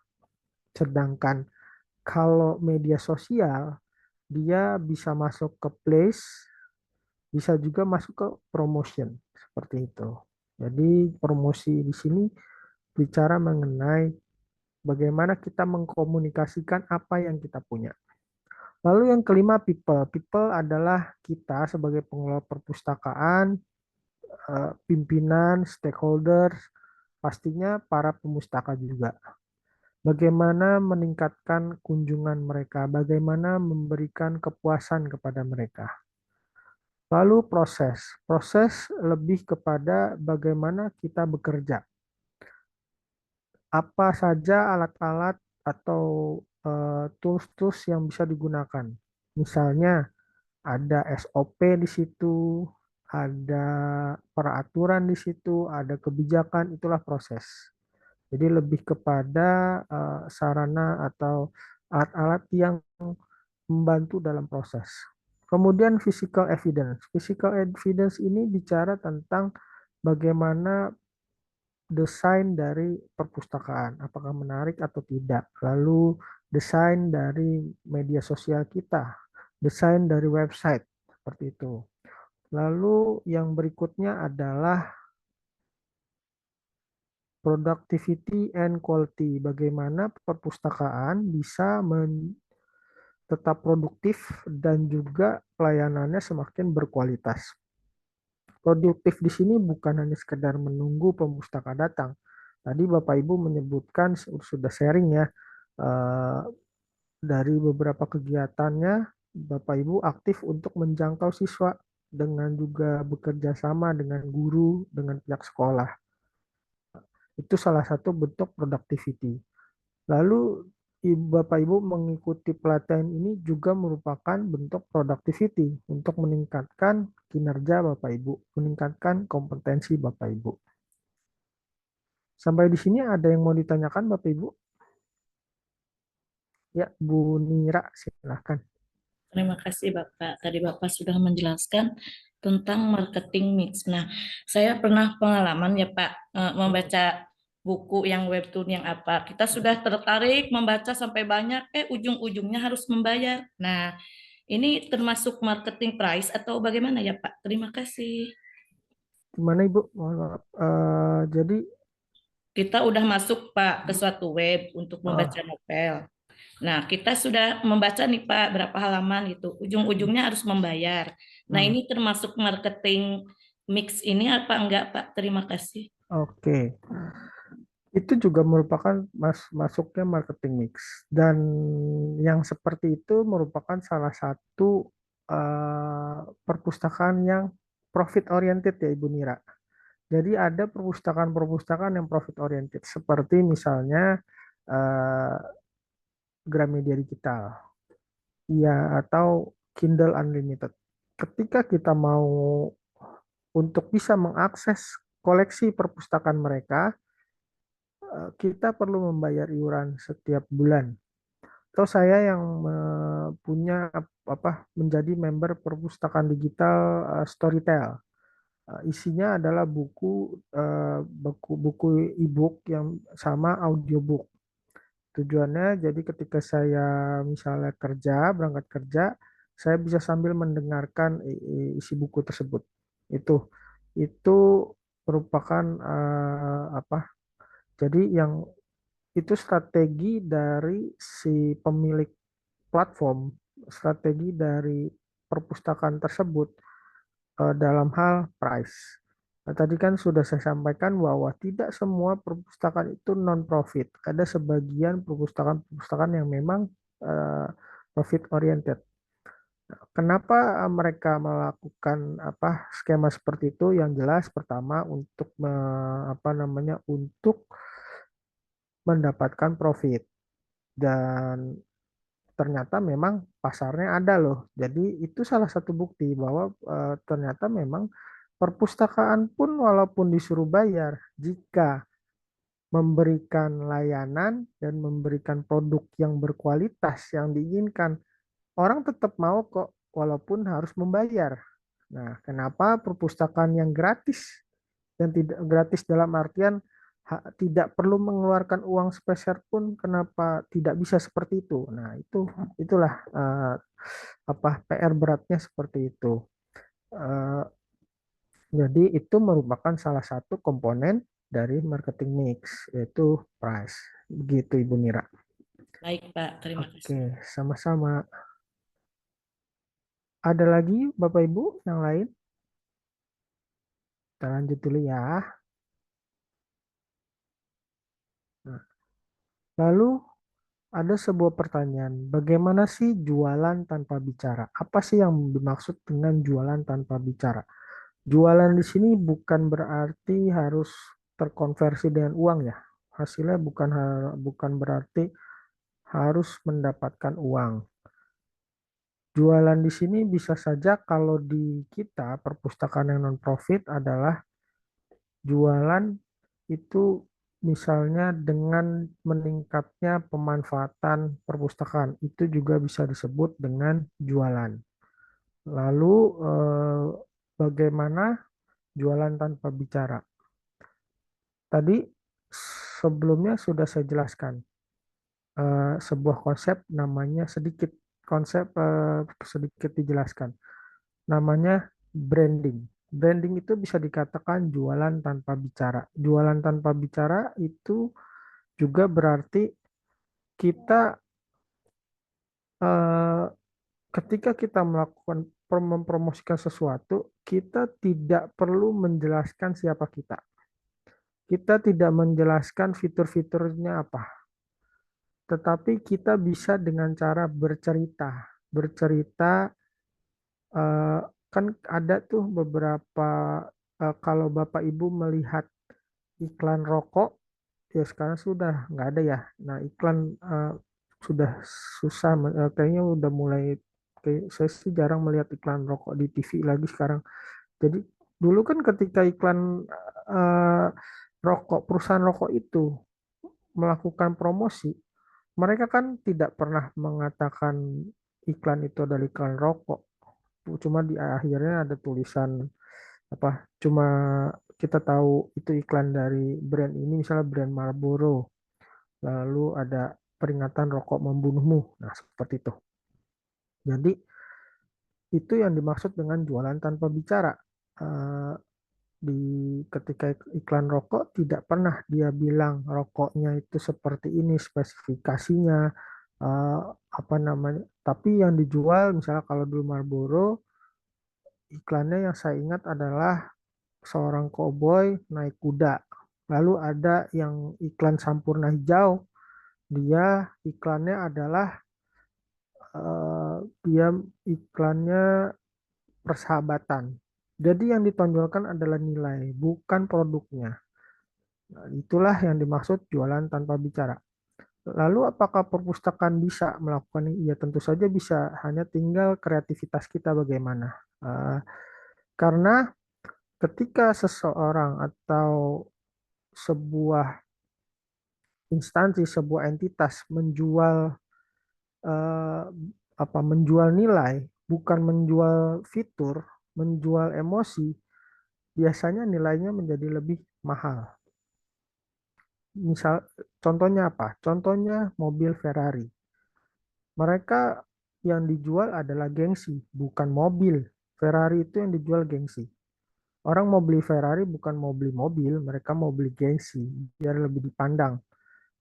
sedangkan kalau media sosial dia bisa masuk ke place, bisa juga masuk ke promotion, seperti itu. Jadi promosi di sini bicara mengenai bagaimana kita mengkomunikasikan apa yang kita punya. Lalu yang kelima, people. People adalah kita sebagai pengelola perpustakaan, pimpinan, stakeholders, pastinya para pemustaka juga. Bagaimana meningkatkan kunjungan mereka, bagaimana memberikan kepuasan kepada mereka. Lalu proses. Proses lebih kepada bagaimana kita bekerja. Apa saja alat-alat atau tools-tools yang bisa digunakan. Misalnya ada SOP di situ, ada peraturan di situ, ada kebijakan, itulah proses. Jadi lebih kepada sarana atau alat-alat yang membantu dalam proses. Kemudian physical evidence. Physical evidence ini bicara tentang bagaimana desain dari perpustakaan, apakah menarik atau tidak. Lalu desain dari media sosial kita, desain dari website, seperti itu. Lalu yang berikutnya adalah productivity and quality. Bagaimana perpustakaan bisa tetap produktif dan juga pelayanannya semakin berkualitas. Produktif di sini bukan hanya sekedar menunggu pemustaka datang. Tadi Bapak Ibu menyebutkan, sudah sharing ya, dari beberapa kegiatannya, Bapak Ibu aktif untuk menjangkau siswa dengan juga bekerja sama dengan guru, dengan pihak sekolah. Itu salah satu bentuk productivity. Lalu Bapak Ibu mengikuti pelatihan ini juga merupakan bentuk productivity untuk meningkatkan kinerja Bapak Ibu, meningkatkan kompetensi Bapak Ibu. Sampai di sini ada yang mau ditanyakan Bapak Ibu? Ya, Bu Nira, silahkan. Terima kasih Bapak. Tadi Bapak sudah menjelaskan tentang marketing mix. Nah, saya pernah pengalaman ya Pak, membaca buku yang webtoon yang apa. Kita sudah tertarik membaca sampai banyak, ujung-ujungnya harus membayar. Nah, ini termasuk marketing price atau bagaimana ya Pak? Terima kasih. Gimana Ibu? Jadi kita udah masuk Pak ke suatu web untuk membaca novel. Nah, kita sudah membaca nih Pak berapa halaman gitu. Ujung-ujungnya harus membayar. Nah, ini termasuk marketing mix ini apa enggak Pak? Terima kasih. Oke. Itu juga merupakan masuknya marketing mix. Dan yang seperti itu merupakan salah satu perpustakaan yang profit oriented ya Ibu Nira. Jadi ada perpustakaan-perpustakaan yang profit oriented seperti misalnya Gramedia Digital, ya, atau Kindle Unlimited. Ketika kita mau untuk bisa mengakses koleksi perpustakaan mereka, kita perlu membayar iuran setiap bulan. Atau saya yang punya menjadi member perpustakaan digital Storytel. Isinya adalah buku e-book yang sama audiobook. Tujuannya jadi ketika saya misalnya berangkat kerja, saya bisa sambil mendengarkan isi buku tersebut. Itu merupakan jadi yang itu strategi dari si pemilik platform, strategi dari perpustakaan tersebut dalam hal price. Nah, tadi kan sudah saya sampaikan bahwa tidak semua perpustakaan itu non-profit. Ada sebagian perpustakaan yang memang profit oriented. Kenapa mereka melakukan skema seperti itu? Yang jelas pertama untuk untuk mendapatkan profit, dan ternyata memang pasarnya ada loh. Jadi itu salah satu bukti bahwa ternyata memang perpustakaan pun walaupun disuruh bayar, jika memberikan layanan dan memberikan produk yang berkualitas yang diinginkan, orang tetap mau kok walaupun harus membayar. Nah, kenapa perpustakaan yang gratis, dan tidak gratis dalam artian tidak perlu mengeluarkan uang sepeser pun, kenapa tidak bisa seperti itu? Nah, itulah PR beratnya seperti itu. Jadi itu merupakan salah satu komponen dari marketing mix, yaitu price. Begitu Ibu Nira. Baik Pak, terima kasih. Oke, sama-sama. Ada lagi Bapak Ibu yang lain? Kita lanjut dulu ya. Nah, lalu ada sebuah pertanyaan, bagaimana sih jualan tanpa bicara? Apa sih yang dimaksud dengan jualan tanpa bicara? Jualan di sini bukan berarti harus terkonversi dengan uang ya. Hasilnya bukan berarti harus mendapatkan uang. Jualan di sini bisa saja kalau di kita perpustakaan yang non-profit adalah jualan itu misalnya dengan meningkatnya pemanfaatan perpustakaan, itu juga bisa disebut dengan jualan. Lalu bagaimana jualan tanpa bicara? Tadi sebelumnya sudah saya jelaskan sebuah konsep, namanya sedikit dijelaskan, namanya branding. Branding itu bisa dikatakan jualan tanpa bicara. Jualan tanpa bicara itu juga berarti kita ketika kita melakukan mempromosikan sesuatu, kita tidak perlu menjelaskan siapa kita. Kita tidak menjelaskan fitur-fiturnya apa, tetapi kita bisa dengan cara bercerita. Bercerita kan ada tuh beberapa kalau Bapak Ibu melihat iklan rokok, ya sekarang sudah nggak ada ya. Nah, iklan sudah susah, kayaknya udah mulai, kayak saya sih jarang melihat iklan rokok di TV lagi sekarang. Jadi dulu kan ketika iklan perusahaan rokok itu melakukan promosi, mereka kan tidak pernah mengatakan iklan itu adalah iklan rokok. Cuma di akhirnya ada tulisan apa? Cuma kita tahu itu iklan dari brand ini, misalnya brand Marlboro. Lalu ada peringatan rokok membunuhmu. Nah, seperti itu. Jadi itu yang dimaksud dengan jualan tanpa bicara. Ketika iklan rokok tidak pernah dia bilang rokoknya itu seperti ini spesifikasinya, apa namanya, tapi yang dijual misalnya kalau dulu Marlboro, iklannya yang saya ingat adalah seorang koboi naik kuda. Lalu ada yang iklan Sampurna Hijau, dia iklannya adalah dia iklannya persahabatan. Jadi yang ditonjolkan adalah nilai, bukan produknya. Nah, itulah yang dimaksud jualan tanpa bicara. Lalu apakah perpustakaan bisa melakukan ini? Ya tentu saja bisa, hanya tinggal kreativitas kita bagaimana. Karena ketika seseorang atau sebuah instansi, sebuah entitas menjual menjual nilai, bukan menjual fitur, menjual emosi, biasanya nilainya menjadi lebih mahal. Misal, contohnya apa? Contohnya mobil Ferrari. Mereka yang dijual adalah gengsi, bukan mobil. Ferrari itu yang dijual gengsi. Orang mau beli Ferrari bukan mau beli mobil, mereka mau beli gengsi, biar lebih dipandang.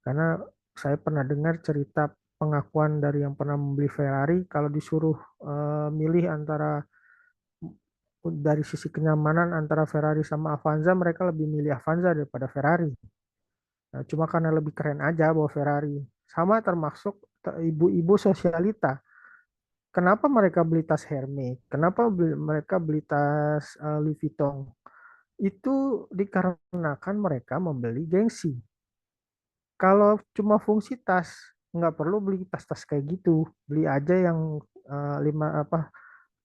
Karena saya pernah dengar cerita pengakuan dari yang pernah membeli Ferrari, kalau disuruh milih antara dari sisi kenyamanan antara Ferrari sama Avanza, mereka lebih milih Avanza daripada Ferrari. Nah, cuma karena lebih keren aja bawa Ferrari. Sama termasuk ibu-ibu sosialita. Kenapa mereka beli tas Hermes? Kenapa mereka beli tas Louis Vuitton? Itu dikarenakan mereka membeli gengsi. Kalau cuma fungsi tas, nggak perlu beli tas-tas kayak gitu. Beli aja yang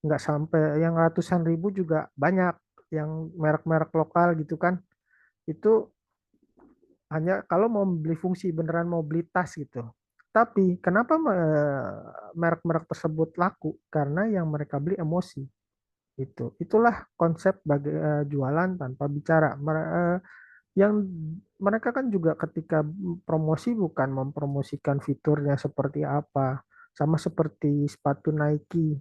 nggak sampai yang ratusan ribu juga banyak, yang merek-merek lokal gitu kan. Itu hanya kalau mau beli fungsi, beneran mau beli tas gitu. Tapi kenapa merek-merek tersebut laku? Karena yang mereka beli emosi. Itulah konsep jualan tanpa bicara. Yang mereka kan juga ketika promosi bukan mempromosikan fiturnya seperti apa. Sama seperti sepatu Nike.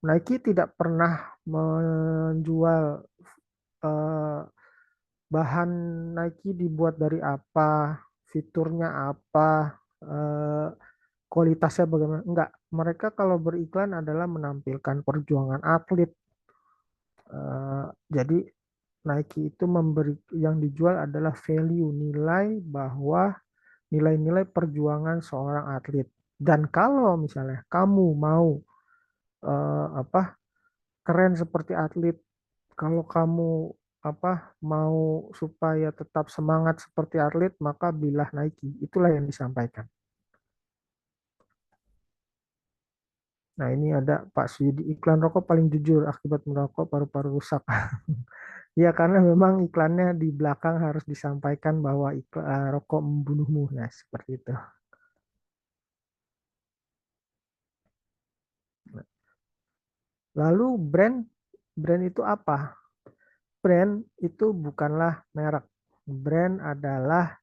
Nike tidak pernah menjual bahan Nike dibuat dari apa, fiturnya apa, kualitasnya bagaimana. Enggak, mereka kalau beriklan adalah menampilkan perjuangan atlet. Jadi Nike itu memberi, yang dijual adalah value, nilai, bahwa nilai-nilai perjuangan seorang atlet. Dan kalau misalnya kamu mau keren seperti atlet, kalau kamu mau supaya tetap semangat seperti atlet, maka belilah Nike. Itulah yang disampaikan. Nah, ini ada Pak Suyudi, iklan rokok paling jujur, akibat merokok paru-paru rusak. Ya, karena memang iklannya di belakang harus disampaikan bahwa rokok membunuhmu. Nah, seperti itu. Lalu brand itu apa? Brand itu bukanlah merek. Brand adalah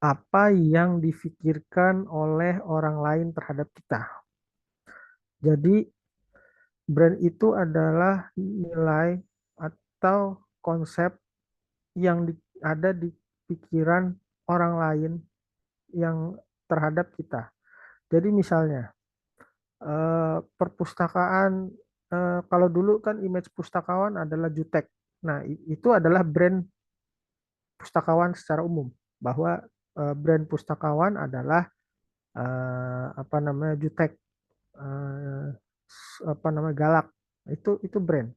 apa yang difikirkan oleh orang lain terhadap kita. Jadi Brand itu adalah nilai atau konsep yang ada di pikiran orang lain yang terhadap kita. Jadi misalnya perpustakaan, kalau dulu kan image pustakawan adalah jutek. Nah, itu adalah brand pustakawan secara umum, bahwa brand pustakawan adalah apa namanya jutek, apa namanya galak. Itu brand.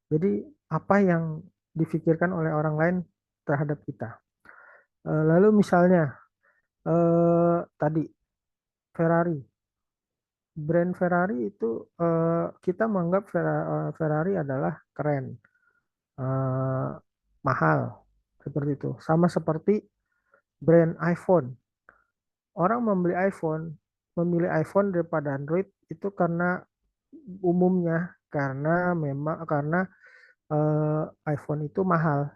Jadi apa yang difikirkan oleh orang lain terhadap kita. Lalu misalnya tadi Ferrari, brand Ferrari itu kita menganggap Ferrari adalah keren, mahal, seperti itu. Sama seperti brand iPhone. Orang memilih iPhone daripada Android itu karena umumnya karena iPhone itu mahal,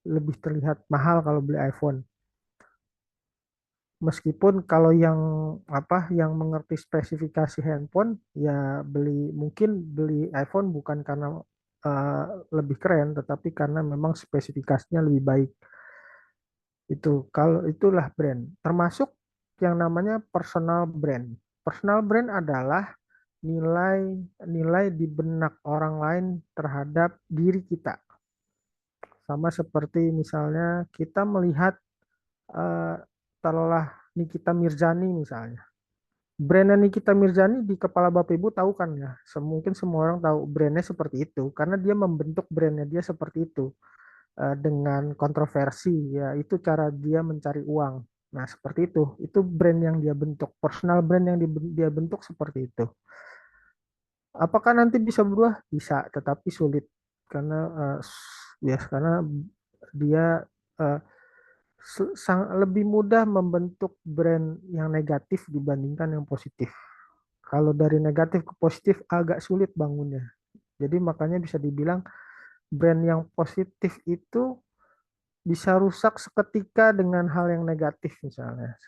lebih terlihat mahal kalau beli iPhone. Meskipun kalau yang mengerti spesifikasi handphone ya mungkin beli iPhone bukan karena lebih keren, tetapi karena memang spesifikasinya lebih baik. Kalau itulah brand, termasuk yang namanya personal brand. Personal brand adalah nilai di benak orang lain terhadap diri kita. Sama seperti misalnya kita melihat taruhlah Nikita Mirzani misalnya. Brandnya Nikita Mirzani di kepala Bapak Ibu tahu kan ya? Mungkin semua orang tahu brandnya seperti itu karena dia membentuk brandnya dia seperti itu dengan kontroversi ya, itu cara dia mencari uang. Nah seperti itu brand yang dia bentuk, personal brand yang dia bentuk seperti itu. Apakah nanti bisa berubah? Bisa, tetapi sulit karena karena dia lebih mudah membentuk brand yang negatif dibandingkan yang positif. Kalau dari negatif ke positif agak sulit bangunnya. Jadi makanya bisa dibilang brand yang positif itu bisa rusak seketika dengan hal yang negatif misalnya.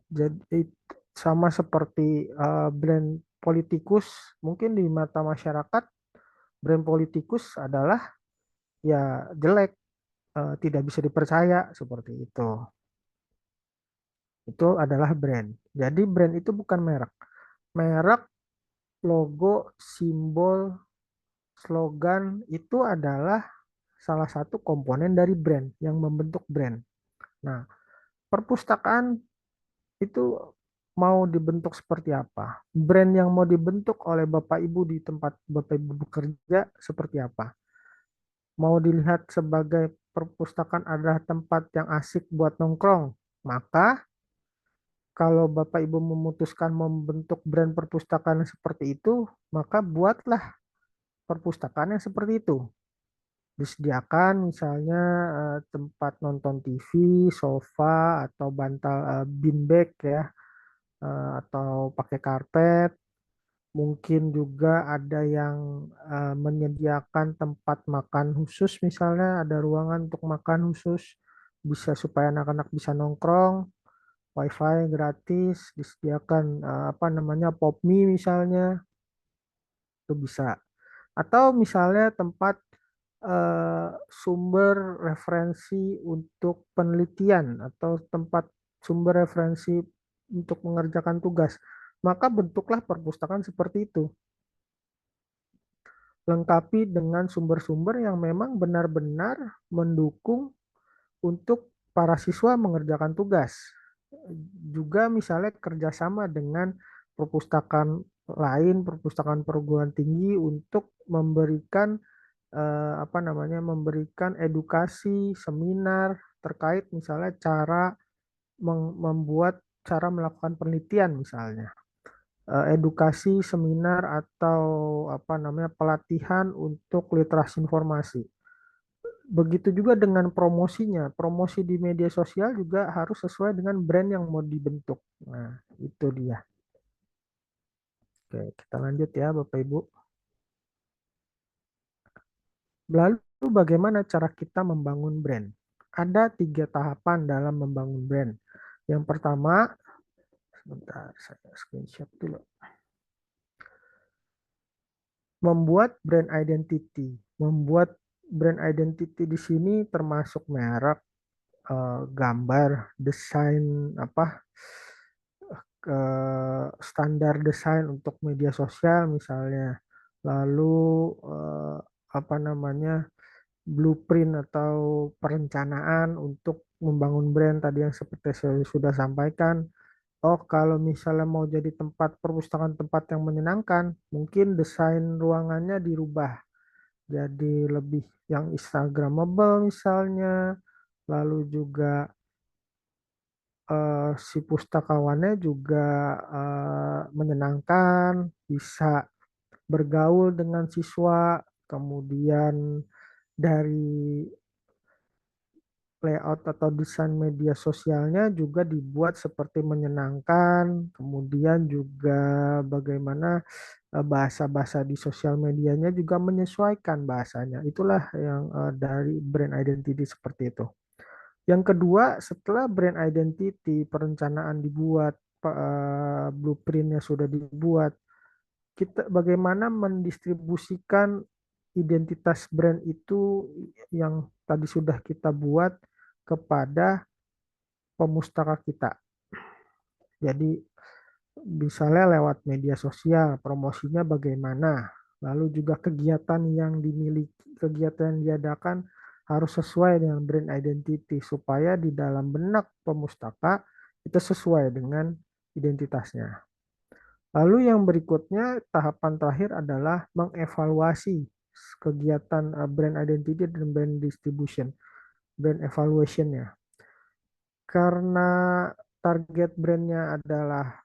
Jadi sama seperti brand politikus, mungkin di mata masyarakat brand politikus adalah ya jelek, tidak bisa dipercaya seperti itu. Itu adalah brand. Jadi brand itu bukan merek. Merek, logo, simbol, slogan itu adalah salah satu komponen dari brand yang membentuk brand. Nah, perpustakaan itu mau dibentuk seperti apa? Brand yang mau dibentuk oleh Bapak Ibu di tempat Bapak Ibu bekerja seperti apa? Mau dilihat sebagai perpustakaan adalah tempat yang asik buat nongkrong, maka kalau Bapak Ibu memutuskan membentuk brand perpustakaan seperti itu, maka buatlah perpustakaan yang seperti itu. Disediakan misalnya tempat nonton TV, sofa, atau bantal beanbag ya, atau pakai karpet. Mungkin juga ada yang menyediakan tempat makan khusus, misalnya ada ruangan untuk makan khusus, bisa supaya anak-anak bisa nongkrong. WiFi gratis, disediakan apa namanya PopMe misalnya, itu bisa. Atau misalnya tempat sumber referensi untuk penelitian atau tempat sumber referensi untuk mengerjakan tugas, maka bentuklah perpustakaan seperti itu. Lengkapi dengan sumber-sumber yang memang benar-benar mendukung untuk para siswa mengerjakan tugas. Juga misalnya kerjasama dengan perpustakaan lain, perpustakaan perguruan tinggi untuk memberikan memberikan edukasi, seminar terkait misalnya cara melakukan penelitian misalnya. Edukasi, seminar, atau pelatihan untuk literasi informasi. Begitu juga dengan promosinya. Promosi di media sosial juga harus sesuai dengan brand yang mau dibentuk. Nah, itu dia. Oke, kita lanjut ya Bapak Ibu. Lalu bagaimana cara kita membangun brand? Ada 3 tahapan dalam membangun brand. Yang pertama, sebentar saya screenshot dulu. membuat brand identity. Membuat brand identity di sini termasuk merek, gambar, desain standar desain untuk media sosial misalnya. Lalu blueprint atau perencanaan untuk membangun brand tadi yang seperti saya sudah sampaikan. Oh, kalau misalnya mau jadi tempat perpustakaan tempat yang menyenangkan, mungkin desain ruangannya dirubah jadi lebih yang Instagramable misalnya. Lalu juga si pustakawannya juga menyenangkan, bisa bergaul dengan siswa, kemudian dari layout atau desain media sosialnya juga dibuat seperti menyenangkan, kemudian juga bagaimana bahasa-bahasa di sosial medianya juga menyesuaikan bahasanya. Itulah yang dari brand identity seperti itu. Yang kedua, setelah brand identity, perencanaan dibuat, blueprintnya sudah dibuat, kita bagaimana mendistribusikan identitas brand itu yang tadi sudah kita buat kepada pemustaka kita. Jadi misalnya lewat media sosial, promosinya bagaimana, lalu juga kegiatan yang dimiliki, kegiatan yang diadakan harus sesuai dengan brand identity supaya di dalam benak pemustaka itu sesuai dengan identitasnya. Lalu yang berikutnya, tahapan terakhir adalah mengevaluasi kegiatan brand identity dan brand distribution, brand evaluation-nya. Karena target brandnya adalah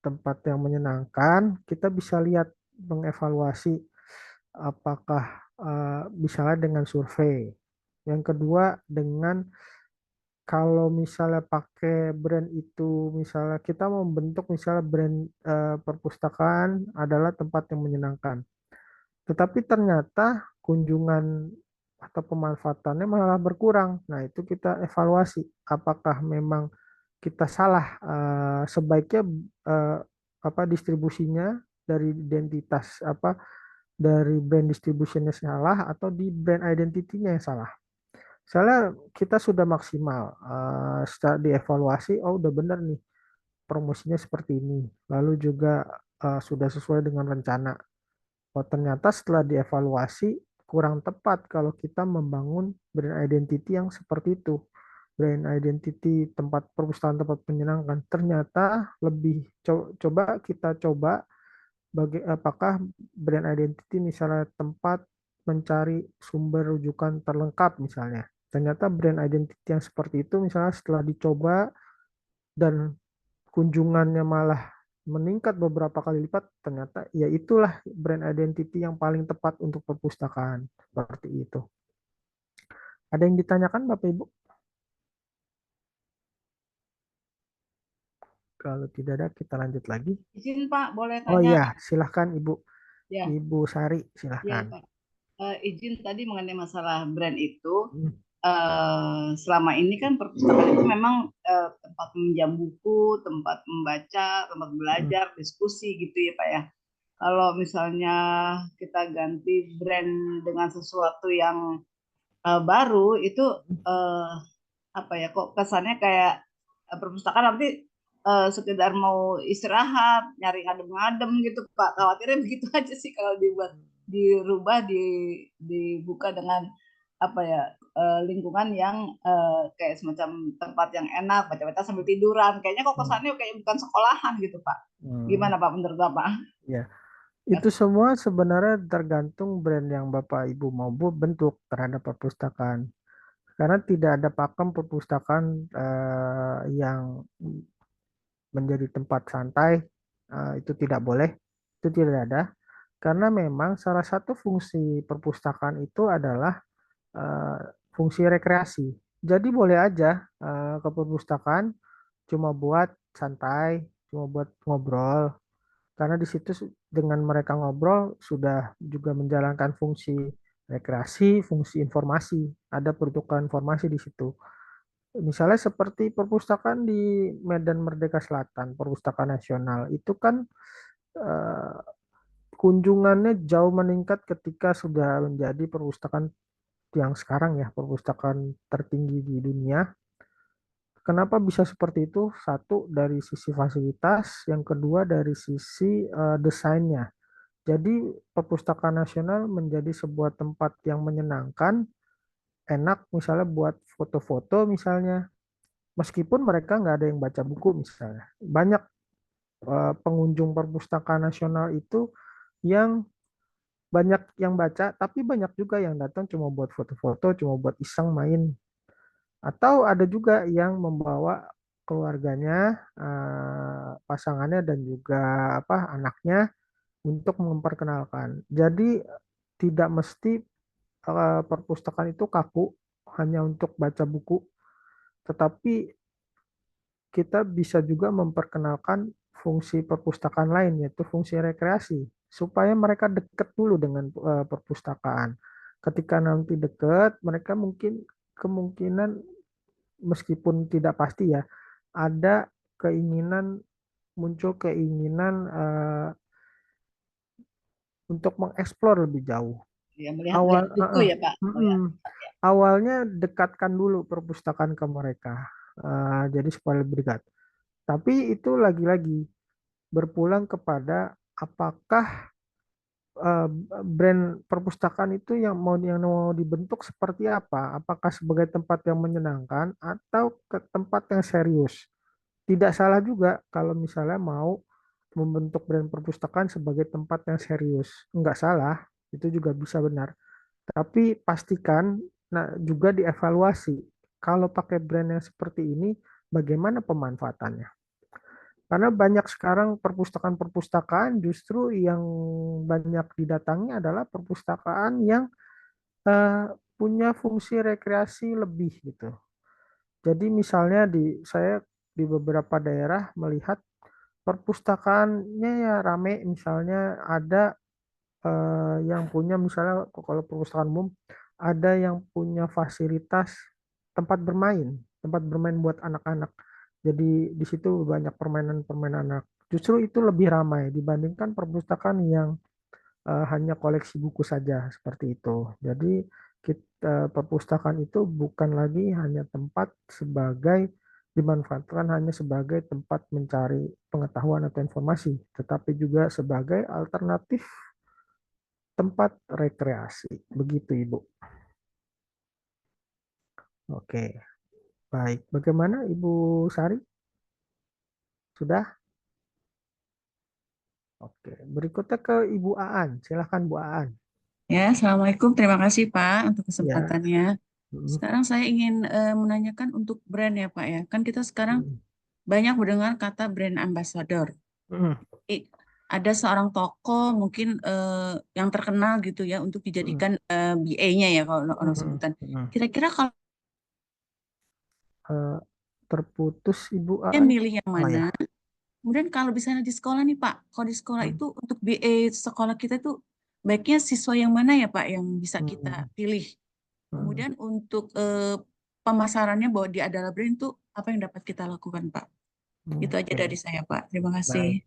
tempat yang menyenangkan, kita bisa lihat mengevaluasi apakah misalnya dengan survei. Yang kedua dengan kalau misalnya pakai brand itu, misalnya kita membentuk misalnya brand perpustakaan adalah tempat yang menyenangkan. Tetapi ternyata kunjungan atau pemanfaatannya malah berkurang. Nah, itu kita evaluasi. Apakah memang kita salah sebaiknya distribusinya dari identitas dari brand distributionnya salah atau di brand identity-nya yang salah. Misalnya kita sudah maksimal setelah dievaluasi, oh udah benar nih promosinya seperti ini. Lalu juga sudah sesuai dengan rencana. Oh, ternyata setelah dievaluasi kurang tepat kalau kita membangun brand identity yang seperti itu. Brand identity tempat perpustakaan tempat menyenangkan. Ternyata lebih kita coba apakah brand identity misalnya tempat mencari sumber rujukan terlengkap misalnya. Ternyata brand identity yang seperti itu misalnya setelah dicoba dan kunjungannya malah meningkat beberapa kali lipat, ternyata ya itulah brand identity yang paling tepat untuk perpustakaan. Seperti itu. Ada yang ditanyakan Bapak Ibu? Kalau tidak ada, kita lanjut lagi. Izin Pak, boleh tanya? Oh iya, silahkan Ibu. Ya. Ibu Sari, Ya, silahkan. Pak. Izin tadi mengenai masalah brand itu, selama ini kan perpustakaan itu memang tempat meminjam buku, tempat membaca, tempat belajar, diskusi gitu ya Pak ya. Kalau misalnya kita ganti brand dengan sesuatu yang baru itu kok kesannya kayak perpustakaan nanti sekedar mau istirahat, nyari ngadem-ngadem gitu Pak. Khawatirnya begitu aja sih kalau dirubah, dibuka dengan lingkungan yang kayak semacam tempat yang enak, baca-baca sambil tiduran. Kayaknya kok kesannya kayak bukan sekolahan gitu Pak. Gimana Pak menurut Bapak? Ya, itu semua sebenarnya tergantung brand yang Bapak Ibu mau bentuk terhadap perpustakaan. Karena tidak ada pakem perpustakaan yang menjadi tempat santai, itu tidak boleh, itu tidak ada. Karena memang salah satu fungsi perpustakaan itu adalah fungsi rekreasi. Jadi boleh aja ke perpustakaan cuma buat santai, cuma buat ngobrol. Karena di situ dengan mereka ngobrol sudah juga menjalankan fungsi rekreasi, fungsi informasi. Ada pertukaran informasi di situ. Misalnya seperti perpustakaan di Medan Merdeka Selatan, Perpustakaan Nasional, itu kan kunjungannya jauh meningkat ketika sudah menjadi perpustakaan yang sekarang ya, perpustakaan tertinggi di dunia. Kenapa bisa seperti itu? Satu dari sisi fasilitas, yang kedua dari sisi desainnya. Jadi perpustakaan nasional menjadi sebuah tempat yang menyenangkan, enak misalnya buat foto-foto misalnya, meskipun mereka nggak ada yang baca buku misalnya. Banyak pengunjung perpustakaan nasional itu yang banyak yang baca, tapi banyak juga yang datang cuma buat foto-foto, cuma buat iseng main. Atau ada juga yang membawa keluarganya, pasangannya dan juga anaknya untuk memperkenalkan. Jadi tidak mesti perpustakaan itu kaku hanya untuk baca buku, tetapi kita bisa juga memperkenalkan fungsi perpustakaan lain, yaitu fungsi rekreasi, supaya mereka dekat dulu dengan perpustakaan. Ketika nanti dekat, mereka mungkin kemungkinan, meskipun tidak pasti ya, ada keinginan, muncul keinginan untuk mengeksplor lebih jauh. Ya, melihat buku ya Pak. Awalnya dekatkan dulu perpustakaan ke mereka, jadi supaya lebih dekat. Tapi itu lagi-lagi berpulang kepada apakah brand perpustakaan itu yang mau dibentuk seperti apa? Apakah sebagai tempat yang menyenangkan atau ke tempat yang serius? Tidak salah juga kalau misalnya mau membentuk brand perpustakaan sebagai tempat yang serius. Enggak salah, itu juga bisa benar. Tapi pastikan juga dievaluasi. Kalau pakai brand yang seperti ini, bagaimana pemanfaatannya? Karena banyak sekarang perpustakaan-perpustakaan justru yang banyak didatangi adalah perpustakaan yang punya fungsi rekreasi lebih gitu. Jadi misalnya saya di beberapa daerah melihat perpustakaannya ya rame, misalnya ada yang punya, misalnya kalau perpustakaan umum ada yang punya fasilitas tempat bermain buat anak-anak. Jadi di situ banyak permainan-permainan anak. Justru itu lebih ramai dibandingkan perpustakaan yang hanya koleksi buku saja seperti itu. Jadi perpustakaan itu bukan lagi hanya tempat dimanfaatkan hanya sebagai tempat mencari pengetahuan atau informasi, tetapi juga sebagai alternatif tempat rekreasi. Begitu, Ibu. Oke, baik. Bagaimana Ibu Sari? Sudah? Oke, berikutnya ke Ibu Aan. Silahkan Bu Aan. Ya, Assalamualaikum. Terima kasih Pak untuk kesempatannya. Ya. Sekarang saya ingin menanyakan untuk brand ya Pak ya. Kan kita sekarang banyak mendengar kata brand ambassador. Ada seorang tokoh mungkin yang terkenal gitu ya untuk dijadikan BA-nya ya kalau orang sebutan. Kira-kira kalau terputus Ibu dia Aan. milih yang mana? Ya. Kemudian kalau misalnya di sekolah nih Pak, kalau di sekolah itu untuk BA sekolah kita itu baiknya siswa yang mana ya Pak yang bisa kita pilih? Kemudian untuk pemasarannya bahwa dia adalah brand itu apa yang dapat kita lakukan Pak? Itu aja dari saya Pak. Terima kasih. Baik.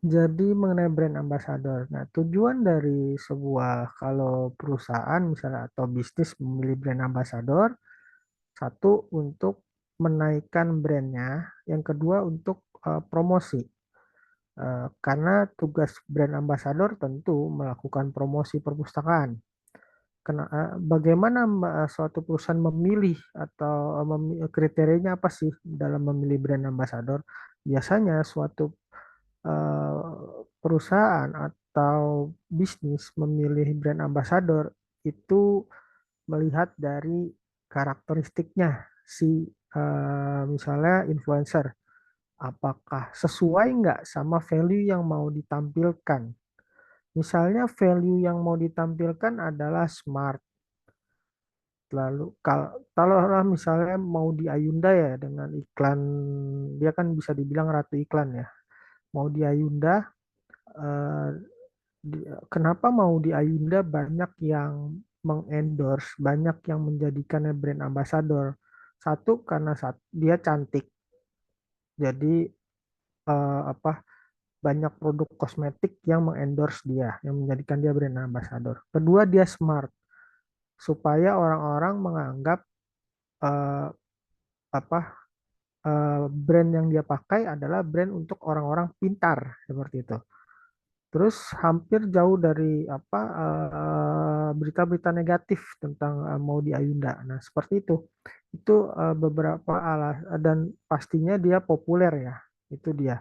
Jadi mengenai brand ambassador, nah tujuan dari sebuah, kalau perusahaan misalnya atau bisnis memilih brand ambassador, satu untuk menaikkan brandnya, yang kedua untuk promosi. Karena tugas brand ambassador tentu melakukan promosi perpustakaan. Bagaimana suatu perusahaan memilih atau kriterianya apa sih dalam memilih brand ambassador? Biasanya suatu perusahaan atau bisnis memilih brand ambassador itu melihat dari karakteristiknya si misalnya influencer. Apakah sesuai nggak sama value yang mau ditampilkan? Misalnya value yang mau ditampilkan adalah smart. Lalu kalau misalnya mau di Ayunda ya dengan iklan, dia kan bisa dibilang ratu iklan ya. Mau di Ayunda, kenapa mau di Ayunda banyak yang mengendorse, banyak yang menjadikannya brand ambassador. Satu, karena dia cantik. Jadi banyak produk kosmetik yang mengendorse dia, yang menjadikan dia brand ambassador. Kedua, dia smart, supaya orang-orang menganggap eh, apa brand yang dia pakai adalah brand untuk orang-orang pintar seperti itu. Terus hampir jauh dari berita-berita negatif tentang Maudy Ayunda. Nah, seperti itu. Itu beberapa dan pastinya dia populer ya. Itu dia.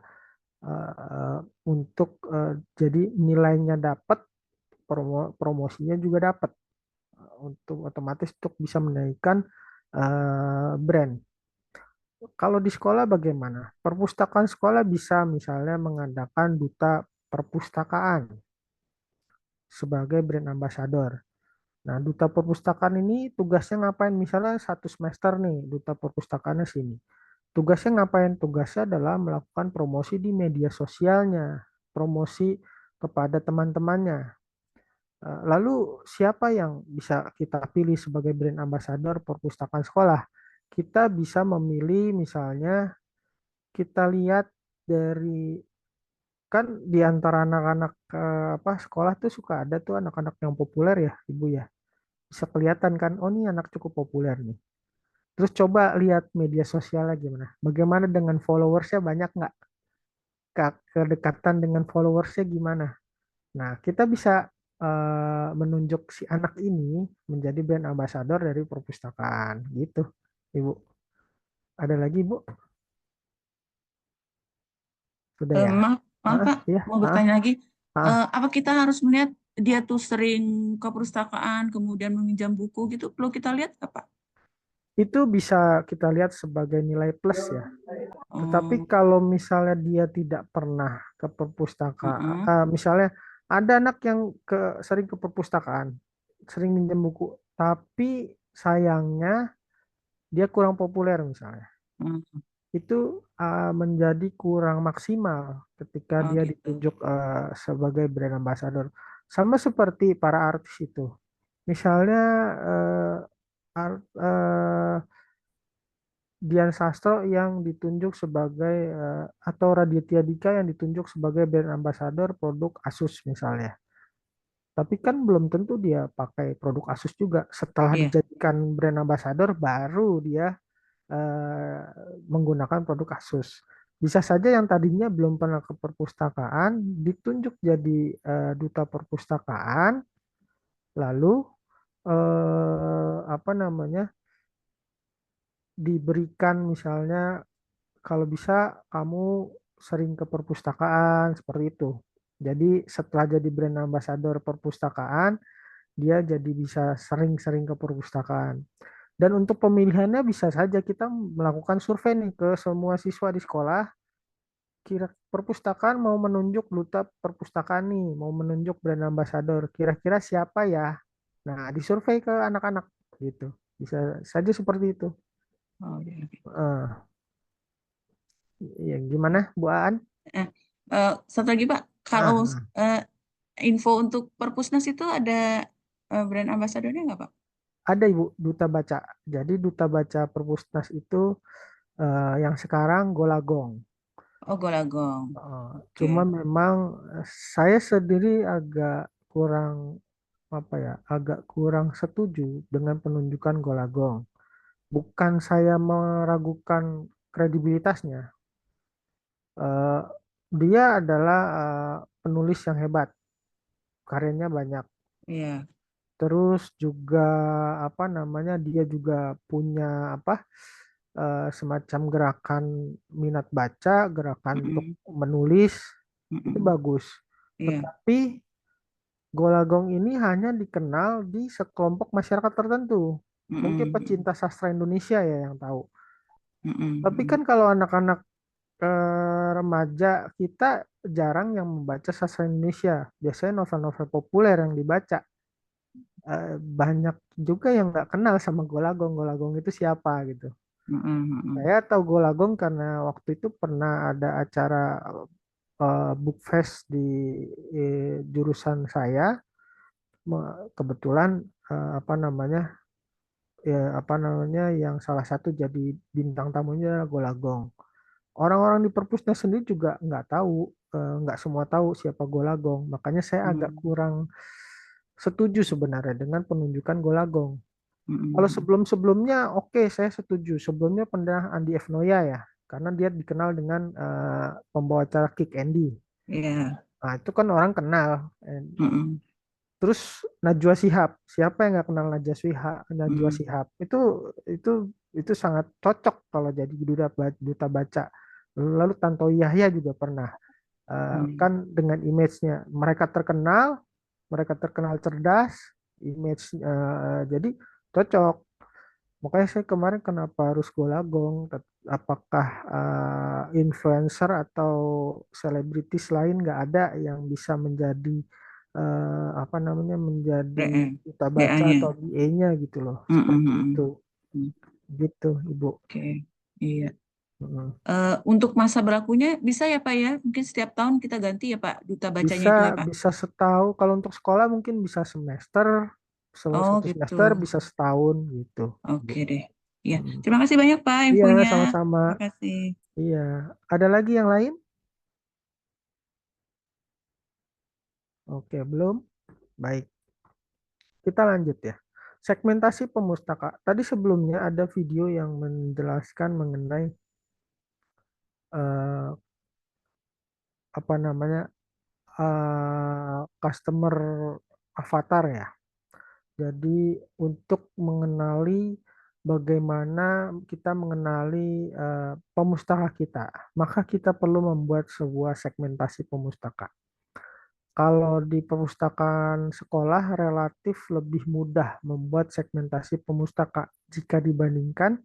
Untuk jadi nilainya dapat, promosinya juga dapat. Untuk otomatis untuk bisa menaikkan brand. Kalau di sekolah bagaimana? Perpustakaan sekolah bisa misalnya mengadakan duta perpustakaan sebagai brand ambassador. Nah, duta perpustakaan ini tugasnya ngapain? Misalnya satu semester nih, duta perpustakaannya sini. Tugasnya ngapain? Tugasnya adalah melakukan promosi di media sosialnya, promosi kepada teman-temannya. Lalu siapa yang bisa kita pilih sebagai brand ambassador perpustakaan sekolah? Kita bisa memilih misalnya, kita lihat dari, kan di antara anak-anak sekolah tuh suka ada tuh anak-anak yang populer ya, Ibu ya. Bisa kelihatan kan, oh ini anak cukup populer nih. Terus coba lihat media sosialnya gimana. Bagaimana dengan followersnya, banyak nggak? Kedekatan dengan followersnya gimana? Nah, kita bisa menunjuk si anak ini menjadi brand ambassador dari perpustakaan gitu, Ibu. Ada lagi, Bu? Sudah ya? Maaf Pak, Iya. mau bertanya lagi. Ah. Apa kita harus melihat dia tuh sering ke perpustakaan, kemudian meminjam buku gitu, perlu kita lihat nggak, Pak? Itu bisa kita lihat sebagai nilai plus ya. Tetapi Oh, kalau misalnya dia tidak pernah ke perpustakaan, misalnya ada anak yang sering ke perpustakaan, sering minjem buku, tapi sayangnya dia kurang populer misalnya. Itu menjadi kurang maksimal ketika dia gitu. ditunjuk sebagai brand ambassador. Sama seperti para artis itu. Misalnya Dian Sastro yang ditunjuk sebagai atau Raditya Dika yang ditunjuk sebagai brand ambassador produk Asus misalnya. Tapi kan belum tentu dia pakai produk Asus juga. Setelah dijadikan brand ambassador baru dia menggunakan produk Asus. Bisa saja yang tadinya belum pernah ke perpustakaan ditunjuk jadi duta perpustakaan, lalu diberikan misalnya, kalau bisa kamu sering ke perpustakaan seperti itu. Jadi setelah jadi brand ambassador perpustakaan, dia jadi bisa sering-sering ke perpustakaan. Dan untuk pemilihannya bisa saja kita melakukan survei nih ke semua siswa di sekolah. Kira perpustakaan mau menunjuk duta perpustakaan nih, mau menunjuk brand ambassador. Kira-kira siapa ya? Nah, disurvei ke anak-anak gitu. Bisa saja seperti itu. Ya, gimana, Bu Aan? Satu lagi Pak, kalau info untuk Perpusnas itu ada brand ambassadornya nggak Pak? Ada Ibu, Duta Baca. Jadi Duta Baca Perpusnas itu yang sekarang Golagong. Oh, Golagong. Cuma memang saya sendiri agak kurang agak kurang setuju dengan penunjukan Golagong. Bukan saya meragukan kredibilitasnya. Dia adalah penulis yang hebat, karyanya banyak. Iya. Terus juga dia juga punya semacam gerakan minat baca, gerakan untuk menulis, itu bagus. Tetapi Golagong ini hanya dikenal di sekelompok masyarakat tertentu. Mungkin pecinta sastra Indonesia ya yang tahu. Tapi kan kalau anak-anak remaja kita jarang yang membaca sastra Indonesia. Biasanya novel-novel populer yang dibaca. Banyak juga yang nggak kenal sama Golagong. Golagong itu siapa gitu. Saya tahu Golagong karena waktu itu pernah ada acara book fest di jurusan saya. Kebetulan yang salah satu jadi bintang tamunya adalah Golagong. Orang-orang di perpusnya sendiri juga nggak tahu, nggak semua tahu siapa Golagong. Makanya saya agak kurang setuju sebenarnya dengan penunjukan Golagong. Kalau sebelum-sebelumnya oke, saya setuju. Sebelumnya pernah Andi F. Noya ya, karena dia dikenal dengan pembawa acara Kick Andy. Iya. Nah, itu kan orang kenal. Mm-mm. Terus Najwa Shihab, siapa yang nggak kenal Najwa Shihab? Itu sangat cocok kalau jadi duta baca. Lalu Tantowi Yahya juga pernah. Kan dengan image-nya mereka terkenal cerdas, image jadi cocok. Makanya saya kemarin kenapa harus Golagong? Apakah influencer atau selebritis lain nggak ada yang bisa menjadi apa namanya, menjadi duta baca BA-nya. atau BA-nya gitu loh, seperti itu, gitu Ibu. Oke, iya. Untuk masa berlakunya bisa ya Pak ya? Mungkin setiap tahun kita ganti ya Pak duta bacanya itu ya Pak? Bisa setahun. Kalau untuk sekolah mungkin bisa semester, Oh satu gitu. semester bisa setahun gitu. Oke deh. Ya, terima kasih banyak Pak Iya, infonya. sama-sama. Terima kasih. Iya, ada lagi yang lain? Oke, belum? Baik. Kita lanjut ya. Segmentasi pemustaka. Tadi sebelumnya ada video yang menjelaskan mengenai apa namanya, customer avatar ya. Jadi untuk mengenali bagaimana kita mengenali pemustaka kita, maka kita perlu membuat sebuah segmentasi pemustaka. Kalau di perpustakaan sekolah relatif lebih mudah membuat segmentasi pemustaka jika dibandingkan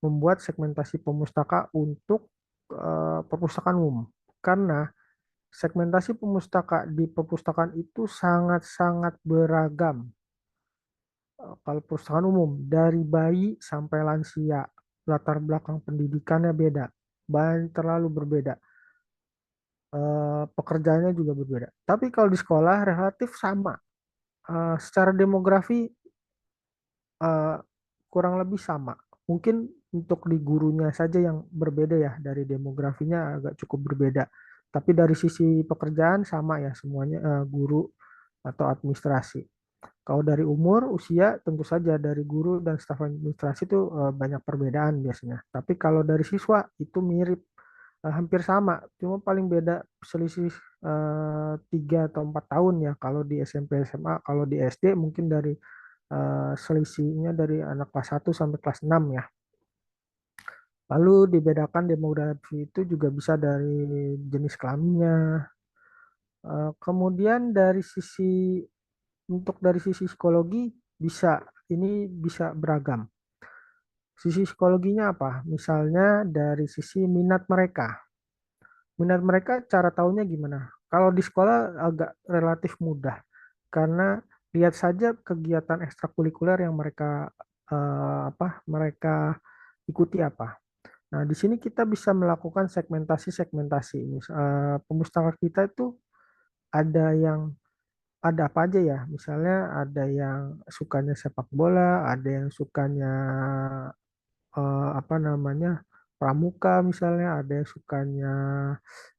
membuat segmentasi pemustaka untuk perpustakaan umum. Karena segmentasi pemustaka di perpustakaan itu sangat-sangat beragam. Kalau perpustakaan umum, dari bayi sampai lansia, latar belakang pendidikannya beda, terlalu berbeda. Pekerjaannya juga berbeda. Tapi kalau di sekolah relatif sama. Secara demografi kurang lebih sama. Mungkin untuk di gurunya saja yang berbeda ya, dari demografinya agak cukup berbeda. Tapi dari sisi pekerjaan sama ya semuanya, guru atau administrasi. Kalau dari umur, usia tentu saja dari guru dan staf administrasi itu banyak perbedaan biasanya. Tapi kalau dari siswa itu mirip, hampir sama. Cuma paling beda selisih 3 atau 4 tahun ya. Kalau di SMP SMA, kalau di SD mungkin dari selisihnya dari anak kelas 1 sampai kelas 6 ya. Lalu dibedakan demografi itu juga bisa dari jenis kelaminnya. Kemudian dari sisi psikologi ini bisa beragam. Sisi psikologinya apa? Misalnya dari sisi minat mereka. Minat mereka cara tahunya gimana? Kalau di sekolah agak relatif mudah karena lihat saja kegiatan ekstrakurikuler yang mereka mereka ikuti apa. Nah, di sini kita bisa melakukan segmentasi. Pemustaka kita itu ada apa aja ya? Misalnya ada yang sukanya sepak bola, ada yang sukanya apa namanya, pramuka misalnya, ada yang sukanya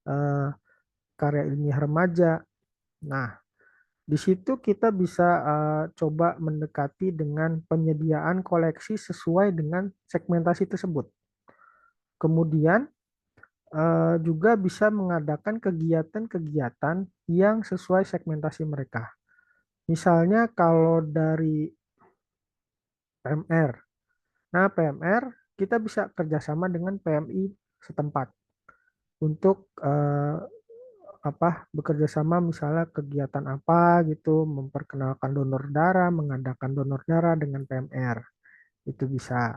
eh, karya ilmiah remaja. Nah, di situ kita bisa coba mendekati dengan penyediaan koleksi sesuai dengan segmentasi tersebut. Kemudian juga bisa mengadakan kegiatan-kegiatan yang sesuai segmentasi mereka. Misalnya kalau dari PMR. Nah, PMR kita bisa kerjasama dengan PMI setempat untuk bekerja sama, misalnya kegiatan apa gitu, memperkenalkan donor darah, mengadakan donor darah dengan PMR. Itu bisa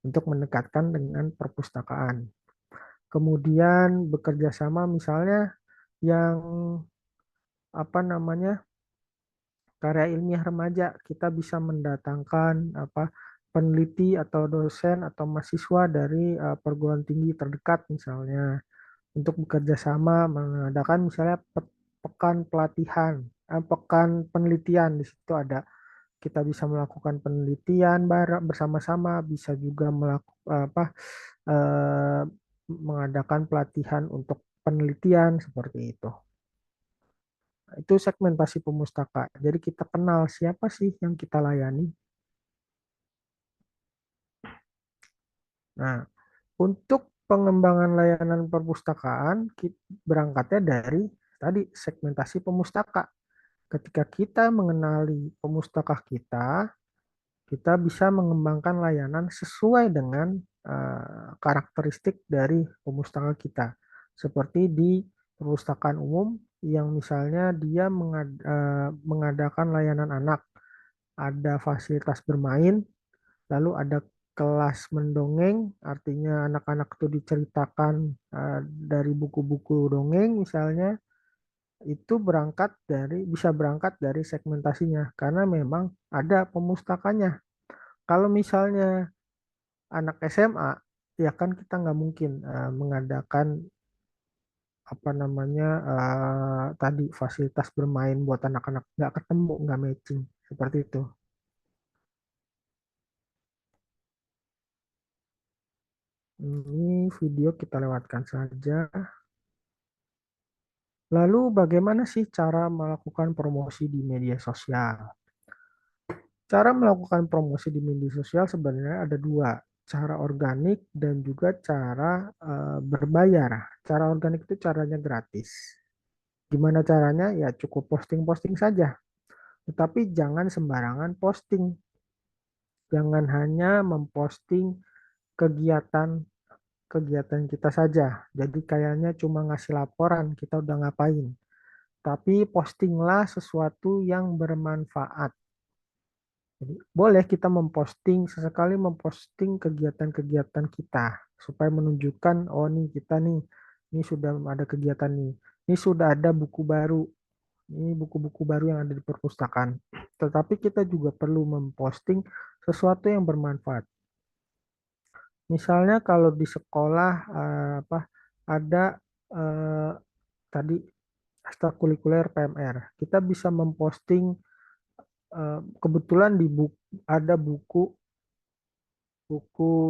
untuk mendekatkan dengan perpustakaan. Kemudian bekerja sama misalnya yang karya ilmiah remaja, kita bisa mendatangkan peneliti atau dosen atau mahasiswa dari perguruan tinggi terdekat misalnya untuk bekerja sama mengadakan misalnya pekan pelatihan, pekan penelitian. Di situ ada, kita bisa melakukan penelitian bersama-sama, bisa juga mengadakan pelatihan untuk penelitian seperti itu. Itu segmentasi pemustaka. Jadi kita kenal siapa sih yang kita layani. Nah, untuk pengembangan layanan perpustakaan, berangkatnya dari tadi segmentasi pemustaka. Ketika kita mengenali pemustaka kita bisa mengembangkan layanan sesuai dengan karakteristik dari pemustaka kita. Seperti di perpustakaan umum yang misalnya dia mengadakan layanan anak, ada fasilitas bermain, lalu ada kelas mendongeng, artinya anak-anak itu diceritakan dari buku-buku dongeng misalnya, itu bisa berangkat dari segmentasinya karena memang ada pemustakanya. Kalau misalnya anak SMA, ya kan kita nggak mungkin mengadakan tadi fasilitas bermain buat anak-anak, nggak ketemu, nggak matching seperti itu. Ini video kita lewatkan saja. Lalu bagaimana sih cara melakukan promosi di media sosial? Cara melakukan promosi di media sosial sebenarnya ada dua, cara organik dan juga cara berbayar. Cara organik itu caranya gratis. Gimana caranya? Ya cukup posting-posting saja. Tetapi jangan sembarangan posting. Jangan hanya memposting kegiatan kita saja. Jadi kayaknya cuma ngasih laporan kita udah ngapain. Tapi postinglah sesuatu yang bermanfaat. Jadi, boleh kita sesekali memposting kegiatan-kegiatan kita supaya menunjukkan, oh nih kita nih, ini sudah ada kegiatan nih, ini sudah ada buku baru, ini buku-buku baru yang ada di perpustakaan. Tetapi kita juga perlu memposting sesuatu yang bermanfaat. Misalnya kalau di sekolah ada tadi ekstrakurikuler PMR, kita bisa memposting kebetulan ada buku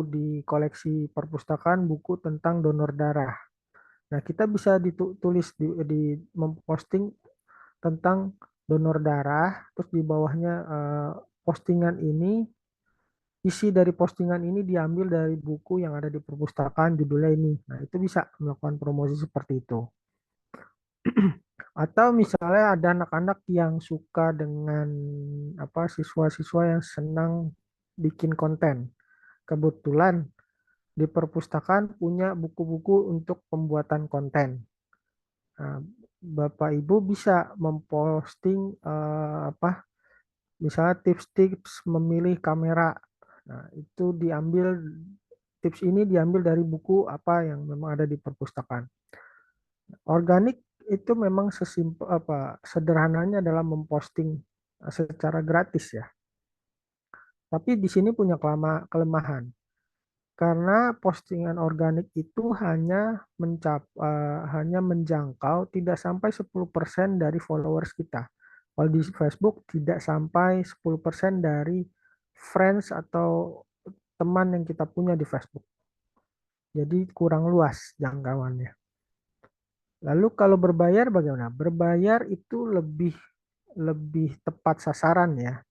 di koleksi perpustakaan, buku tentang donor darah. Nah, kita bisa ditulis di memposting tentang donor darah, terus di bawahnya isi dari postingan ini diambil dari buku yang ada di perpustakaan, judulnya ini. Nah, itu bisa melakukan promosi seperti itu. Atau misalnya ada anak-anak yang suka dengan siswa-siswa yang senang bikin konten. Kebetulan di perpustakaan punya buku-buku untuk pembuatan konten. Nah, Bapak Ibu bisa memposting misalnya tips-tips memilih kamera. Nah, tips ini diambil dari buku apa yang memang ada di perpustakaan. Organik itu memang sederhananya adalah memposting secara gratis ya. Tapi di sini punya kelemahan. Karena postingan organik itu hanya menjangkau tidak sampai 10% dari followers kita. Kalau di Facebook tidak sampai 10% dari friends atau teman yang kita punya di Facebook. Jadi kurang luas jangkauannya. Lalu kalau berbayar bagaimana? Berbayar itu lebih tepat sasaran ya.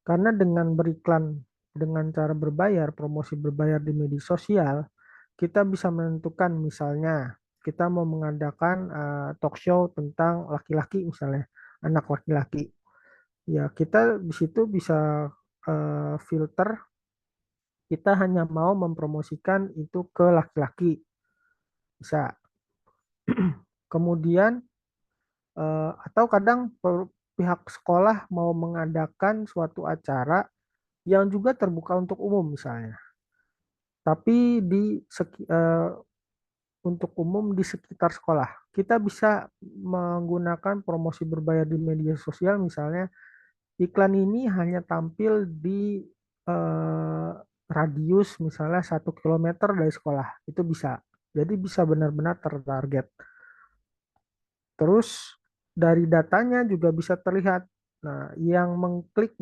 Karena dengan beriklan dengan cara berbayar, promosi berbayar di media sosial, kita bisa menentukan misalnya kita mau mengadakan talk show tentang laki-laki misalnya, anak laki-laki. Ya, kita di situ bisa filter, kita hanya mau mempromosikan itu ke laki-laki. Bisa. Kemudian atau kadang pihak sekolah mau mengadakan suatu acara yang juga terbuka untuk umum misalnya. Tapi untuk umum di sekitar sekolah. Kita bisa menggunakan promosi berbayar di media sosial misalnya iklan ini hanya tampil di radius misalnya 1 kilometer dari sekolah. Itu bisa. Jadi bisa benar-benar tertarget. Terus dari datanya juga bisa terlihat. Nah, yang mengklik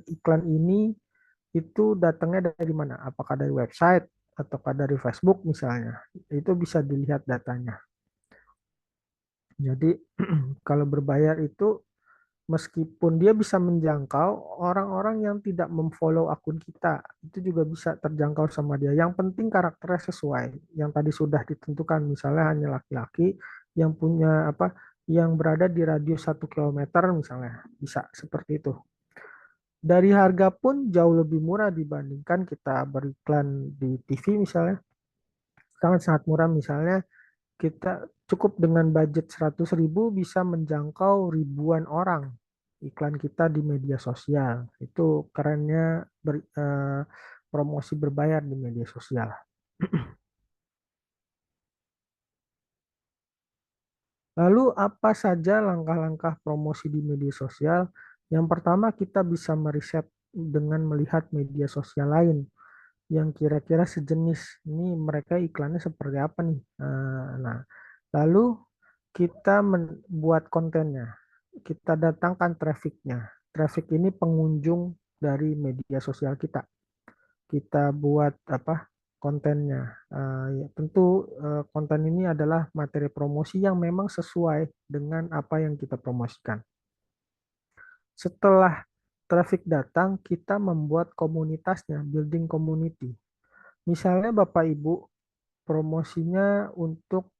iklan ini itu datangnya dari mana? Apakah dari website ataukah dari Facebook misalnya. Itu bisa dilihat datanya. Jadi kalau berbayar itu meskipun dia bisa menjangkau orang-orang yang tidak memfollow akun kita, itu juga bisa terjangkau sama dia. Yang penting karakternya sesuai. Yang tadi sudah ditentukan, misalnya hanya laki-laki yang punya yang berada di radius 1 kilometer misalnya, bisa seperti itu. Dari harga pun jauh lebih murah dibandingkan kita beriklan di TV misalnya. Sangat-sangat murah, misalnya kita cukup dengan budget 100.000 bisa menjangkau ribuan orang iklan kita di media sosial. Itu kerennya promosi berbayar di media sosial. Lalu apa saja langkah-langkah promosi di media sosial? Yang pertama, kita bisa meriset dengan melihat media sosial lain yang kira-kira sejenis. Ini mereka iklannya seperti apa nih? Nah, lalu kita membuat kontennya. Kita datangkan trafficnya. Traffic ini pengunjung dari media sosial kita. Kita buat kontennya. Ya, tentu konten ini adalah materi promosi yang memang sesuai dengan apa yang kita promosikan. Setelah traffic datang, kita membuat komunitasnya, building community. Misalnya Bapak Ibu promosinya untuk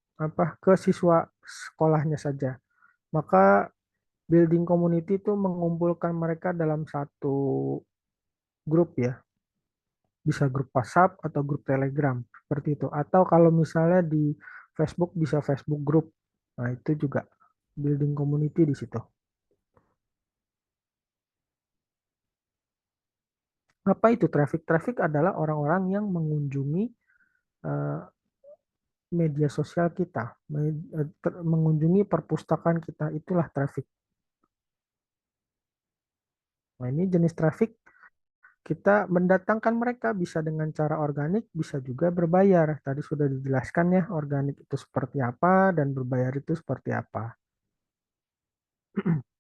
ke siswa sekolahnya saja. Maka building community itu mengumpulkan mereka dalam satu grup ya. Bisa grup WhatsApp atau grup Telegram seperti itu. Atau kalau misalnya di Facebook bisa Facebook group. Nah, itu juga building community di situ. Apa itu traffic? Traffic adalah orang-orang yang mengunjungi media sosial kita, mengunjungi perpustakaan kita, itulah traffic. Nah, ini jenis traffic. Kita mendatangkan mereka bisa dengan cara organik, bisa juga berbayar. Tadi sudah dijelaskan ya, organik itu seperti apa dan berbayar itu seperti apa.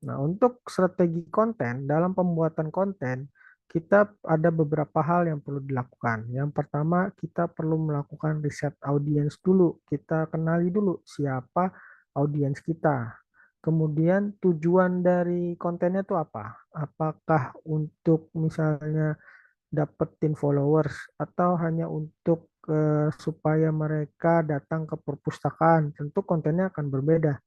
Nah, untuk strategi konten, dalam pembuatan konten, kita ada beberapa hal yang perlu dilakukan. Yang pertama, kita perlu melakukan riset audiens dulu. Kita kenali dulu siapa audiens kita. Kemudian tujuan dari kontennya itu apa? Apakah untuk misalnya dapetin followers atau hanya untuk supaya mereka datang ke perpustakaan? Tentu kontennya akan berbeda.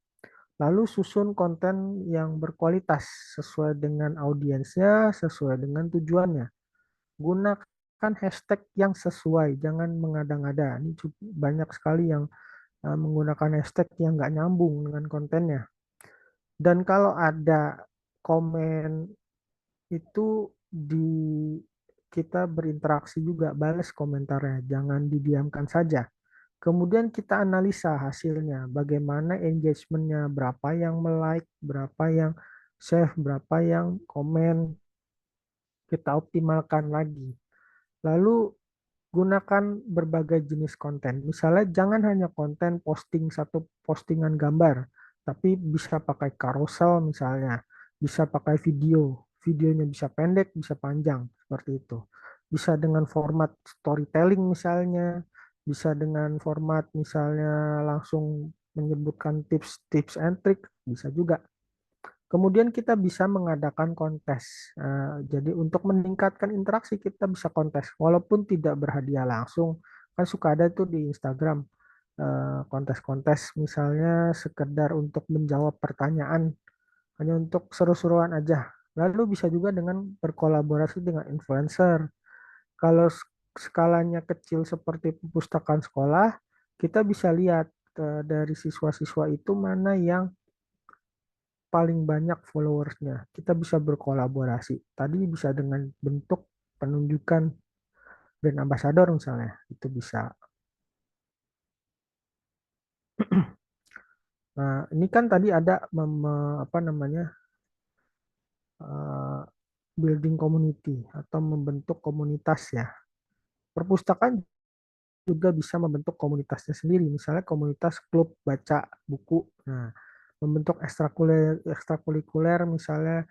Lalu susun konten yang berkualitas sesuai dengan audiensnya, sesuai dengan tujuannya. Gunakan hashtag yang sesuai, jangan mengada-ngada. Ini banyak sekali yang menggunakan hashtag yang nggak nyambung dengan kontennya. Dan kalau ada komen itu kita berinteraksi juga, balas komentarnya, jangan didiamkan saja. Kemudian kita analisa hasilnya, bagaimana engagement-nya, berapa yang like, berapa yang save, berapa yang komen, kita optimalkan lagi. Lalu gunakan berbagai jenis konten. Misalnya jangan hanya konten posting satu postingan gambar, tapi bisa pakai carousel misalnya, bisa pakai video. Videonya bisa pendek, bisa panjang, seperti itu. Bisa dengan format storytelling misalnya, bisa dengan format misalnya langsung menyebutkan tips and trick, bisa juga. Kemudian kita bisa mengadakan kontes. Jadi untuk meningkatkan interaksi kita bisa kontes, walaupun tidak berhadiah langsung. Kan suka ada tuh di Instagram kontes-kontes misalnya sekedar untuk menjawab pertanyaan, hanya untuk seru-seruan aja. Lalu bisa juga dengan berkolaborasi dengan influencer. Kalau skalanya kecil seperti perpustakaan sekolah, kita bisa lihat dari siswa-siswa itu mana yang paling banyak followersnya. Kita bisa berkolaborasi. Tadi bisa dengan bentuk penunjukan brand ambassador misalnya, itu bisa. Nah, ini kan tadi ada building community atau membentuk komunitas ya. Perpustakaan juga bisa membentuk komunitasnya sendiri, misalnya komunitas klub baca buku. Nah, membentuk ekstrakurikuler misalnya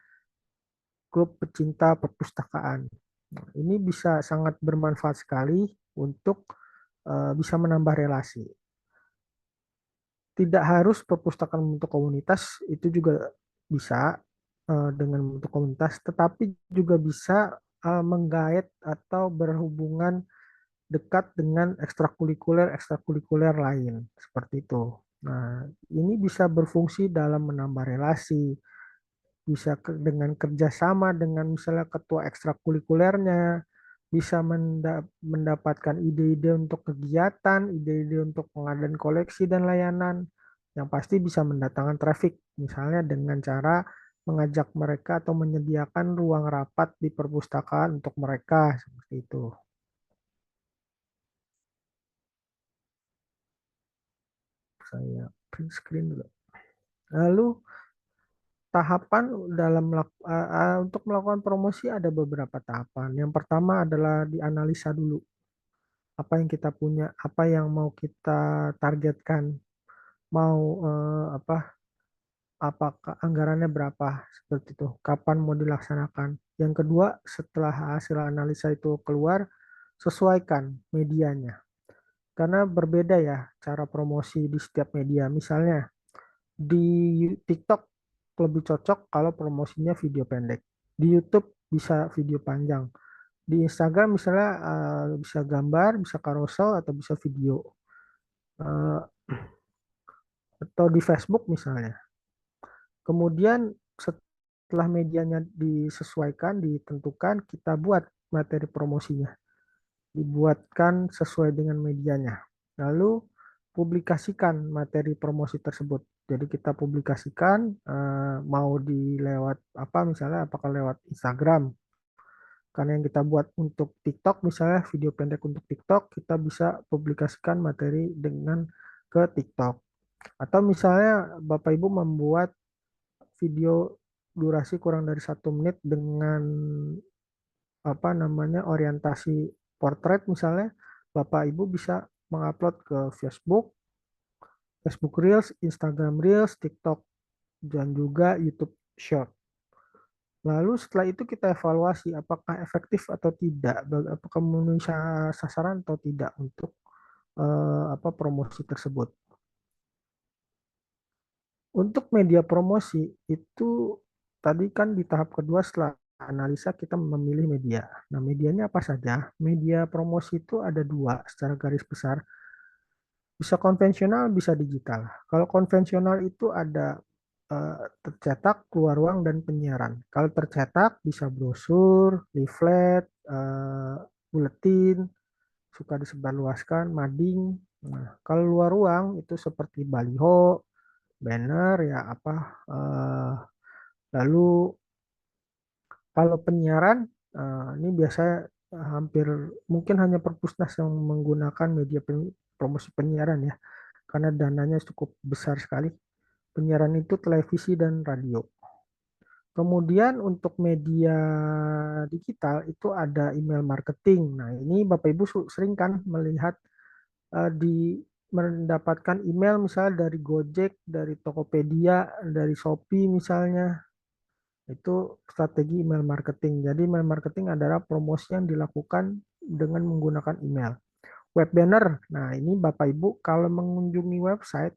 klub pecinta perpustakaan. Nah, ini bisa sangat bermanfaat sekali untuk bisa menambah relasi. Tidak harus perpustakaan membentuk komunitas, itu juga bisa dengan membentuk komunitas, tetapi juga bisa menggait atau berhubungan dekat dengan ekstrakurikuler lain, seperti itu. Nah, ini bisa berfungsi dalam menambah relasi, bisa dengan kerjasama dengan misalnya ketua ekstrakurikulernya, bisa mendapatkan ide-ide untuk kegiatan, ide-ide untuk pengadaan koleksi dan layanan, yang pasti bisa mendatangkan traffic, misalnya dengan cara mengajak mereka atau menyediakan ruang rapat di perpustakaan untuk mereka, seperti itu. Saya print screen dulu. Lalu tahapan untuk melakukan promosi ada beberapa tahapan. Yang pertama adalah dianalisa dulu. Apa yang kita punya, apa yang mau kita targetkan, mau apakah anggarannya berapa, seperti itu, kapan mau dilaksanakan. Yang kedua, setelah hasil analisa itu keluar, sesuaikan medianya. Karena berbeda ya cara promosi di setiap media. Misalnya di TikTok lebih cocok kalau promosinya video pendek. Di YouTube bisa video panjang. Di Instagram misalnya bisa gambar, bisa carousel, atau bisa video. Atau di Facebook misalnya. Kemudian setelah medianya disesuaikan, ditentukan, kita buat materi promosinya. Dibuatkan sesuai dengan medianya. Lalu publikasikan materi promosi tersebut. Jadi kita publikasikan mau lewat apa, misalnya apakah lewat Instagram. Karena yang kita buat untuk TikTok, misalnya video pendek untuk TikTok, kita bisa publikasikan materi dengan ke TikTok. Atau misalnya Bapak Ibu membuat video durasi kurang dari 1 menit dengan apa namanya orientasi portrait, misalnya Bapak Ibu bisa mengupload ke Facebook Reels, Instagram Reels, TikTok, dan juga YouTube Short. Lalu setelah itu kita evaluasi apakah efektif atau tidak, apakah memenuhi sasaran atau tidak untuk promosi tersebut. Untuk media promosi itu tadi kan di tahap kedua setelah analisa kita memilih media. Nah, medianya apa saja? Media promosi itu ada 2 secara garis besar. Bisa konvensional, bisa digital. Kalau konvensional itu ada tercetak, keluar ruang, dan penyiaran. Kalau tercetak bisa brosur, leaflet, buletin, suka disebarluaskan, mading. Nah, kalau luar ruang itu seperti baliho, banner, ya apa. Lalu kalau penyiaran, ini biasanya hampir mungkin hanya perpusnas yang menggunakan media promosi penyiaran ya, karena dananya cukup besar sekali. Penyiaran itu televisi dan radio. Kemudian untuk media digital itu ada email marketing. Nah, ini Bapak Ibu sering kan melihat mendapatkan email misalnya dari Gojek, dari Tokopedia, dari Shopee misalnya. Itu strategi email marketing. Jadi email marketing adalah promosi yang dilakukan dengan menggunakan email. Web banner. Nah, ini Bapak Ibu kalau mengunjungi website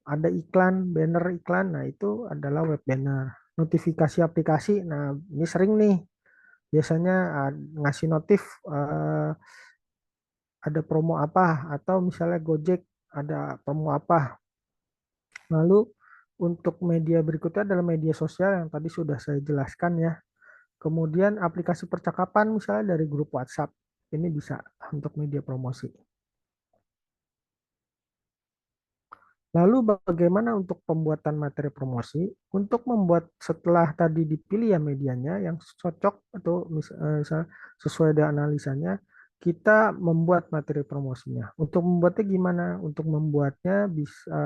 ada iklan, banner iklan. Nah, itu adalah web banner. Notifikasi aplikasi. Nah, ini sering nih. Biasanya ngasih notif ada promo apa, atau misalnya Gojek ada promo apa. Lalu untuk media berikutnya adalah media sosial yang tadi sudah saya jelaskan ya. Kemudian aplikasi percakapan misalnya dari grup WhatsApp. Ini bisa untuk media promosi. Lalu bagaimana untuk pembuatan materi promosi? Untuk membuat setelah tadi dipilih ya medianya yang cocok atau sesuai dengan analisanya, kita membuat materi promosinya. Untuk membuatnya gimana? Untuk membuatnya bisa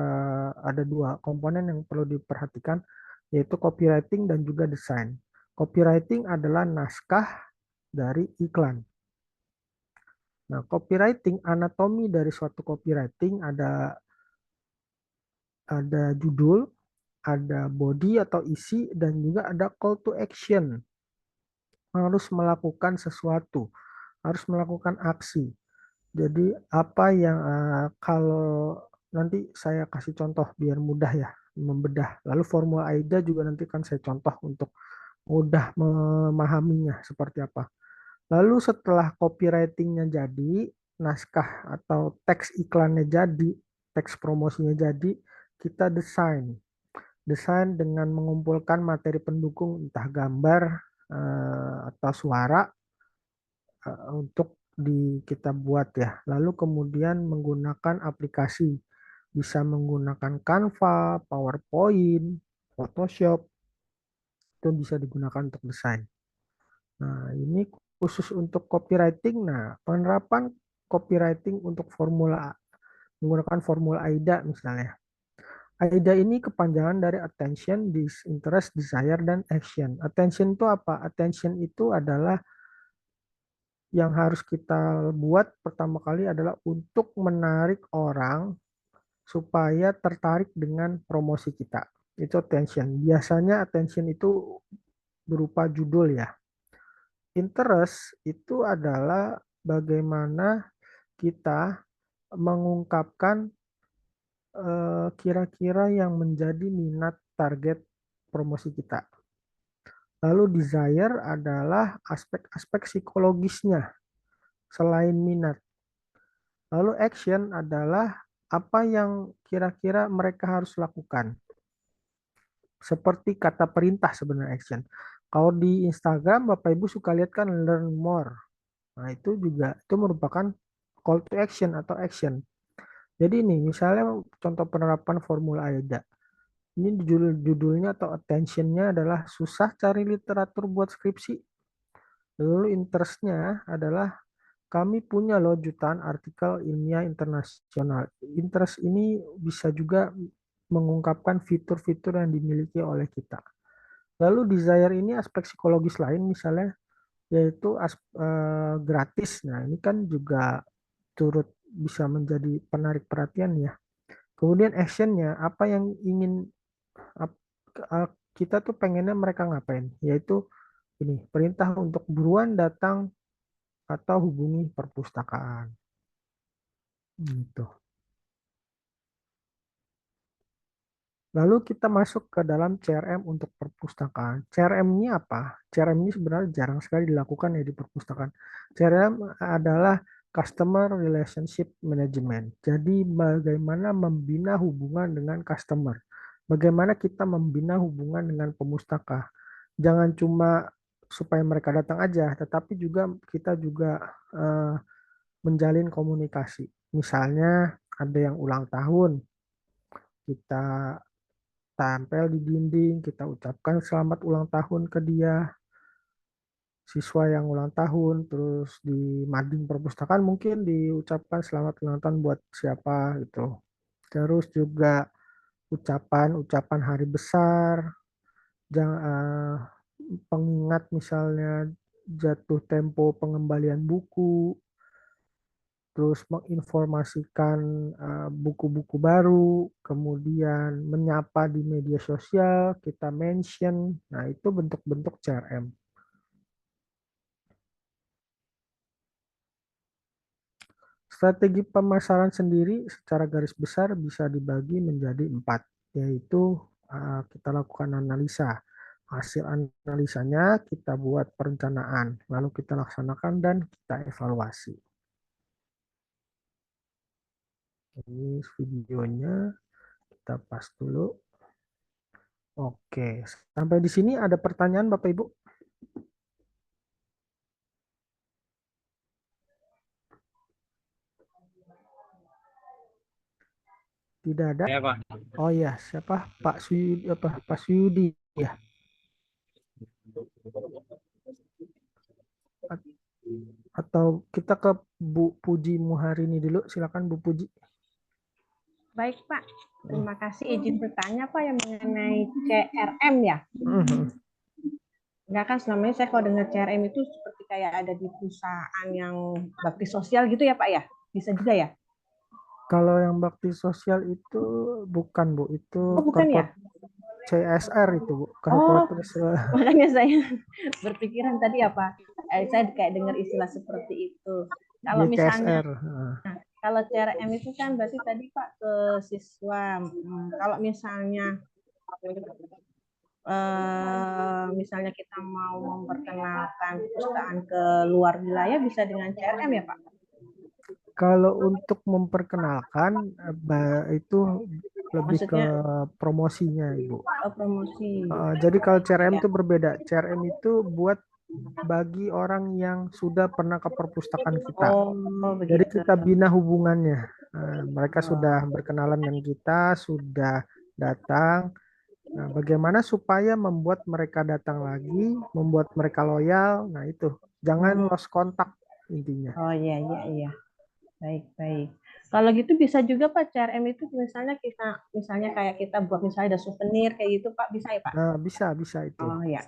ada 2 komponen yang perlu diperhatikan, yaitu copywriting dan juga desain. Copywriting adalah naskah dari iklan. Nah, copywriting, anatomi dari suatu copywriting ada judul, ada body atau isi, dan juga ada call to action. Harus melakukan sesuatu, harus melakukan aksi. Jadi apa yang kalau nanti saya kasih contoh biar mudah ya membedah. Lalu formula AIDA juga nanti kan saya contoh untuk mudah memahaminya seperti apa. Lalu setelah copywritingnya jadi, naskah atau teks iklannya jadi, teks promosinya jadi, kita desain. Desain dengan mengumpulkan materi pendukung entah gambar atau suara untuk kita buat ya. Lalu kemudian menggunakan aplikasi. Bisa menggunakan Canva, PowerPoint, Photoshop, itu bisa digunakan untuk desain. Nah, ini khusus untuk copywriting. Nah, penerapan copywriting untuk formula menggunakan formula AIDA misalnya. AIDA ini kepanjangan dari attention, interest, desire, dan action. Attention itu apa? Attention itu adalah yang harus kita buat pertama kali adalah untuk menarik orang supaya tertarik dengan promosi kita. Itu attention. Biasanya attention itu berupa judul ya. Interest itu adalah bagaimana kita mengungkapkan kira-kira yang menjadi minat target promosi kita. Lalu desire adalah aspek-aspek psikologisnya selain minat. Lalu action adalah apa yang kira-kira mereka harus lakukan. Seperti kata perintah sebenarnya action. Kalau di Instagram Bapak Ibu suka lihat kan learn more. Nah, itu juga itu merupakan call to action atau action. Jadi ini misalnya contoh penerapan formula AIDA. Ini judulnya atau attention-nya adalah susah cari literatur buat skripsi. Lalu interest-nya adalah kami punya loh jutaan artikel ilmiah internasional. Interest ini bisa juga mengungkapkan fitur-fitur yang dimiliki oleh kita. Lalu desire ini aspek psikologis lain misalnya yaitu gratis. Nah, ini kan juga turut bisa menjadi penarik perhatian ya. Kemudian actionnya, apa yang ingin kita tuh pengennya mereka ngapain? Yaitu ini, perintah untuk buruan datang atau hubungi perpustakaan. Gitu. Lalu kita masuk ke dalam CRM untuk perpustakaan. CRM ini apa? CRM ini sebenarnya jarang sekali dilakukan ya di perpustakaan. CRM adalah Customer Relationship Management. Jadi bagaimana membina hubungan dengan customer. Bagaimana kita membina hubungan dengan pemustaka. Jangan cuma supaya mereka datang aja, tetapi juga kita juga menjalin komunikasi. Misalnya ada yang ulang tahun, kita tempel di dinding, kita ucapkan selamat ulang tahun ke dia. Siswa yang ulang tahun, terus di mading perpustakaan mungkin diucapkan selamat ulang tahun buat siapa gitu. Terus juga ucapan hari besar, pengingat misalnya jatuh tempo pengembalian buku, terus menginformasikan buku-buku baru, kemudian menyapa di media sosial, kita mention, nah itu bentuk-bentuk CRM. Strategi pemasaran sendiri secara garis besar bisa dibagi menjadi 4, yaitu kita lakukan analisa. Hasil analisanya kita buat perencanaan, lalu kita laksanakan dan kita evaluasi. Ini videonya, kita pas dulu. Oke, sampai di sini ada pertanyaan Bapak Ibu? Tidak ada? Ya, Pak. Oh ya, siapa? Pak Suyudi, Pak Suyudi ya. Atau kita ke Bu Puji Muharini dulu, silakan Bu Puji. Baik Pak, terima kasih izin bertanya Pak yang mengenai CRM ya. Enggak kan selama ini saya kalau dengar CRM itu seperti kayak ada di perusahaan yang bakti sosial gitu ya Pak ya? Bisa juga ya? Kalau yang bakti sosial itu bukan Bu, itu bukan ya? CSR itu Bu. Makanya saya berpikiran tadi apa? Saya kayak dengar istilah seperti itu. Kalau misalnya, GCSR. nah, kalau CRM itu kan berarti tadi Pak ke siswa. Kalau misalnya kita mau memperkenalkan perpustakaan ke luar wilayah bisa dengan CRM ya Pak? Kalau untuk memperkenalkan itu lebih ke promosinya Ibu. Promosi. Jadi kalau CRM itu berbeda. CRM itu buat bagi orang yang sudah pernah ke perpustakaan kita. Jadi kita bina hubungannya. Mereka sudah berkenalan dengan kita, sudah datang. Nah, bagaimana supaya membuat mereka datang lagi, membuat mereka loyal. Nah, itu. Jangan lost kontak intinya. Oh iya. Baik. Kalau gitu bisa juga Pak CRM itu misalnya kayak kita buat misalnya ada souvenir kayak gitu Pak, bisa ya Pak? Nah, bisa itu. Oh ya.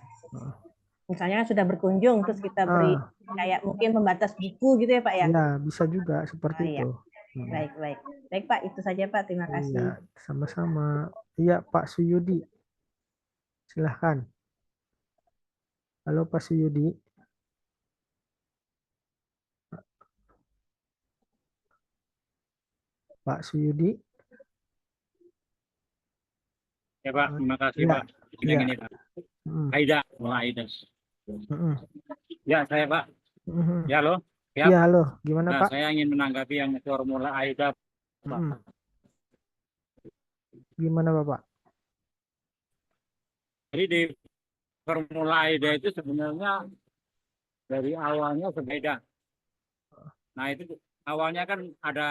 Misalnya sudah berkunjung terus kita beri kayak mungkin pembatas buku gitu ya Pak ya? Ya, bisa juga seperti itu. Baik. Baik Pak, itu saja Pak. Terima kasih. Iya, sama-sama. Iya, Pak Suyudi. Silahkan. Halo Pak Suyudi. Pak Suyudi. Ya Pak, terima kasih Ya, Pak. Dengan ini Pak. Aida. Ya saya Pak. Ya halo. Ya halo. Gimana Nah, Pak? saya ingin menanggapi yang formula Aida Pak. Gimana Bapak? Jadi di formula Aida itu sebenarnya dari awalnya berbeda. Nah itu awalnya kan ada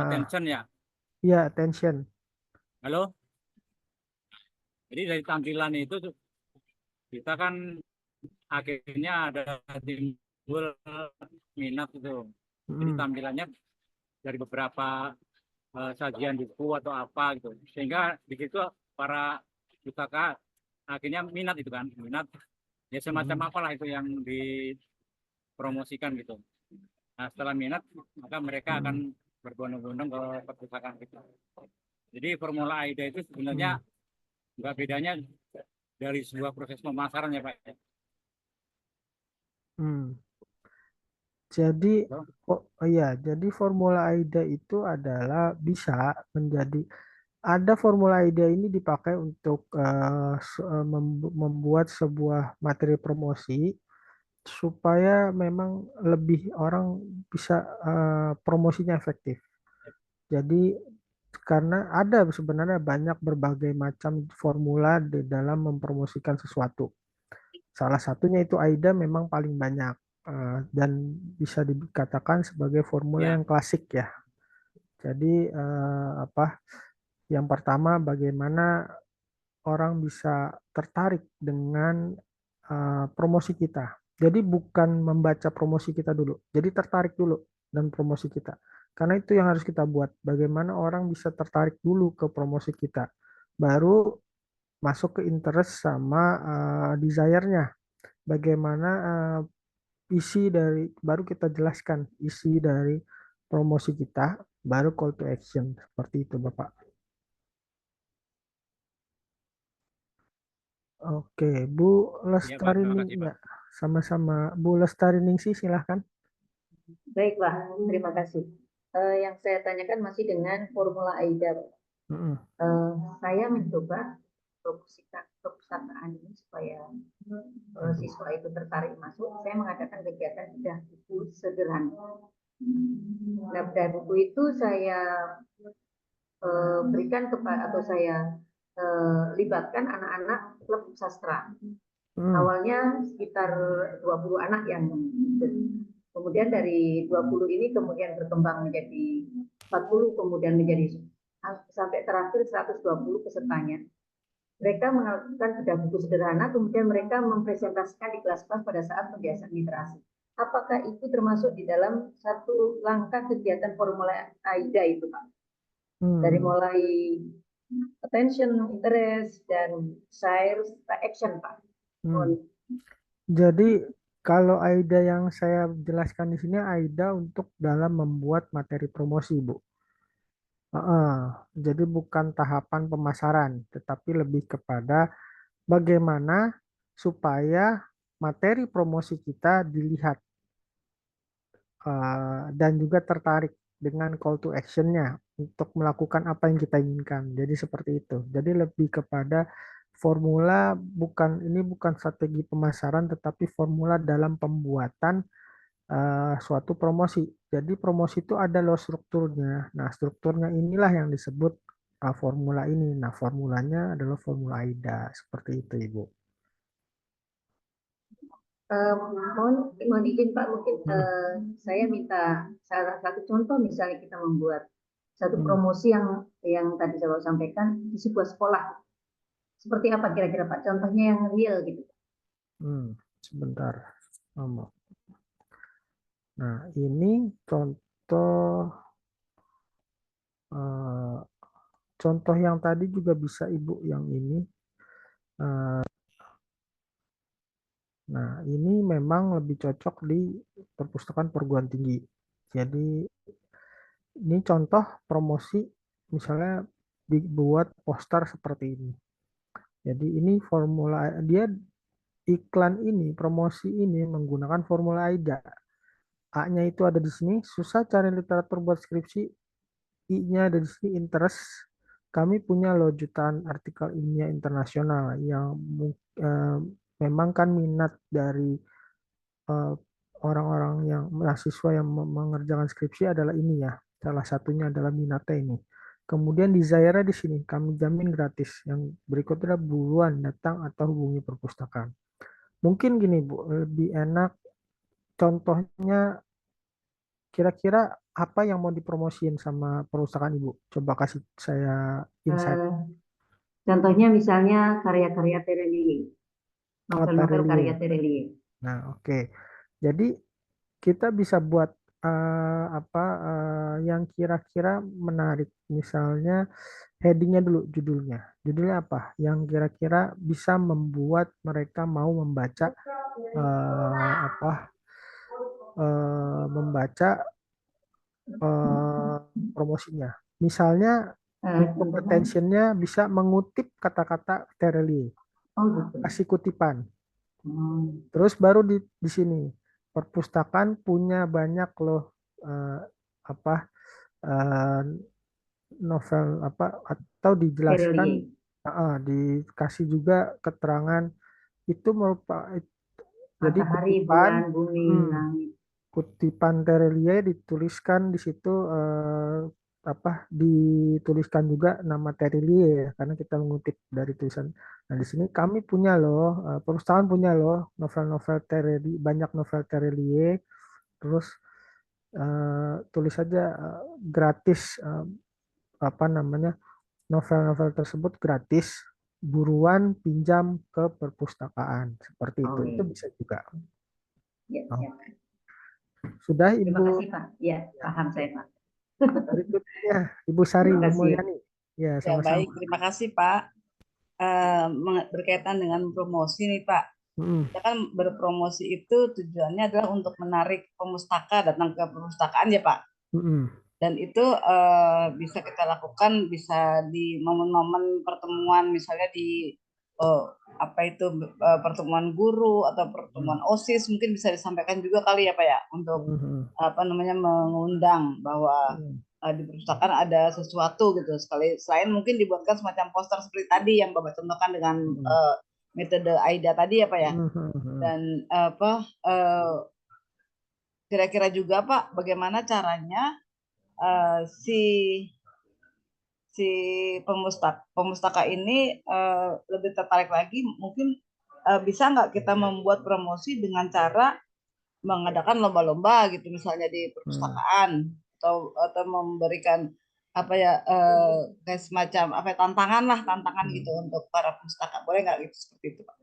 attention ya. Iya, attention. Halo. Jadi dari tampilan itu kita kan akhirnya ada timbul minat itu. Jadi tampilannya dari beberapa sajian buku atau apa gitu. Sehingga di situ para pustaka akhirnya minat itu kan, minat ya semacam apalah itu yang dipromosikan gitu. Nah setelah minat maka mereka akan berbondong-bondong ke perpustakaan kita. Jadi formula AIDA itu sebenarnya nggak bedanya dari sebuah proses pemasaran ya Pak. Jadi jadi formula AIDA itu adalah bisa menjadi ada formula AIDA ini dipakai untuk membuat sebuah materi promosi supaya memang lebih orang bisa promosinya efektif. Jadi karena ada sebenarnya banyak berbagai macam formula di dalam mempromosikan sesuatu. Salah satunya itu AIDA memang paling banyak dan bisa dikatakan sebagai formula yang klasik ya. Jadi yang pertama bagaimana orang bisa tertarik dengan promosi kita. Jadi bukan membaca promosi kita dulu, jadi tertarik dulu dan promosi kita. Karena itu yang harus kita buat. Bagaimana orang bisa tertarik dulu ke promosi kita, baru masuk ke interest sama desire-nya. Bagaimana isi dari, baru kita jelaskan isi dari promosi kita, baru call to action. Seperti itu Bapak. Oke, Bu Lestari ya, sama-sama. Bu Lestari Ningsih, silahkan. Baik Pak, terima kasih. Yang saya tanyakan masih dengan formula AIDA. Saya mencoba perpustakaan ini supaya siswa itu tertarik masuk. Saya mengadakan kegiatan bedah buku sederhana. Nah, bedah buku itu saya berikan kepada atau saya libatkan anak-anak klub sastra. Awalnya sekitar 20 anak yang ikut. Kemudian dari 20 ini kemudian berkembang menjadi 40, kemudian menjadi sampai terakhir 120 pesertanya. Mereka melakukan bedah buku sederhana, kemudian mereka mempresentasikan di kelas-kelas pada saat pembiasaan literasi. Apakah itu termasuk di dalam satu langkah kegiatan formula AIDA itu Pak? Dari mulai attention, interest, dan desire, action Pak. Jadi kalau AIDA yang saya jelaskan di sini AIDA untuk dalam membuat materi promosi, Bu. Jadi bukan tahapan pemasaran, tetapi lebih kepada bagaimana supaya materi promosi kita dilihat dan juga tertarik dengan call to action-nya untuk melakukan apa yang kita inginkan. Jadi seperti itu. Jadi lebih kepada formula, ini bukan strategi pemasaran, tetapi formula dalam pembuatan suatu promosi. Jadi promosi itu ada loh strukturnya. Nah, strukturnya inilah yang disebut formula ini. Nah, formulanya adalah formula AIDA. Seperti itu, Ibu. Mohon izin Pak, mungkin saya minta salah satu contoh, misalnya kita membuat satu promosi yang tadi saya sampaikan di sebuah sekolah. Seperti apa kira-kira Pak? Contohnya yang real gitu. Sebentar. Nah, ini contoh yang tadi juga bisa Ibu, yang ini. Nah, ini memang lebih cocok di perpustakaan perguruan tinggi. Jadi, ini contoh promosi, misalnya dibuat poster seperti ini. Jadi, ini formula, dia iklan ini, promosi ini menggunakan formula AIDA. A-nya itu ada di sini, susah cari literatur buat skripsi. I-nya ada di sini, interest. Kami punya loh jutaan artikel ilmiah internasional yang memang kan minat dari orang-orang yang mahasiswa yang mengerjakan skripsi adalah ini ya. Salah satunya adalah minatnya ini. Kemudian desire di sini kami jamin gratis. Yang berikutnya buruan datang atau hubungi perpustakaan. Mungkin gini Bu, lebih enak contohnya kira-kira apa yang mau dipromosiin sama perpustakaan Ibu? Coba kasih saya insight. Contohnya misalnya karya-karya Terelie, novel-novel karya Terelie. Nah, oke. Jadi kita bisa buat yang kira-kira menarik. Misalnya headingnya dulu, judulnya. Judulnya apa? Yang kira-kira bisa membuat mereka mau membaca promosinya. Misalnya untuk attention-nya bisa mengutip kata-kata Terelie. Kasih kutipan. Terus baru di sini perpustakaan punya banyak loh novel atau dijelaskan dikasih juga keterangan itu merupakan jadi kutipan kutipan Terelie dituliskan di situ dituliskan juga nama Terelie ya, karena kita mengutip dari tulisan. Nah, di sini kami punya loh, perusahaan punya loh novel-novel Terelie, banyak novel Terelie. Terus tulis saja gratis novel-novel tersebut gratis, buruan pinjam ke perpustakaan seperti itu. Itu bisa juga. Ya, ya. Sudah Ibu? Terima kasih Pak. Ya, paham saya Pak. Berikutnya Ibu Sari Mulyani. Ya, sama-sama. Baik, terima kasih Pak. Berkaitan dengan promosi nih Pak. Kita kan berpromosi itu tujuannya adalah untuk menarik pemustaka datang ke perpustakaan ya Pak. Dan itu bisa kita lakukan bisa di momen-momen pertemuan, misalnya di pertemuan guru atau pertemuan OSIS, mungkin bisa disampaikan juga kali ya Pak ya, untuk mengundang bahwa di perpustakaan ada sesuatu gitu. Selain mungkin dibuatkan semacam poster seperti tadi yang Bapak contohkan dengan metode AIDA tadi ya Pak ya. Dan kira-kira juga Pak, bagaimana caranya si pemustaka ini lebih tertarik lagi, mungkin bisa nggak kita membuat promosi dengan cara mengadakan lomba-lomba gitu misalnya di perpustakaan, atau memberikan kayak semacam tantangan gitu untuk para pustaka, boleh nggak gitu seperti itu Pak?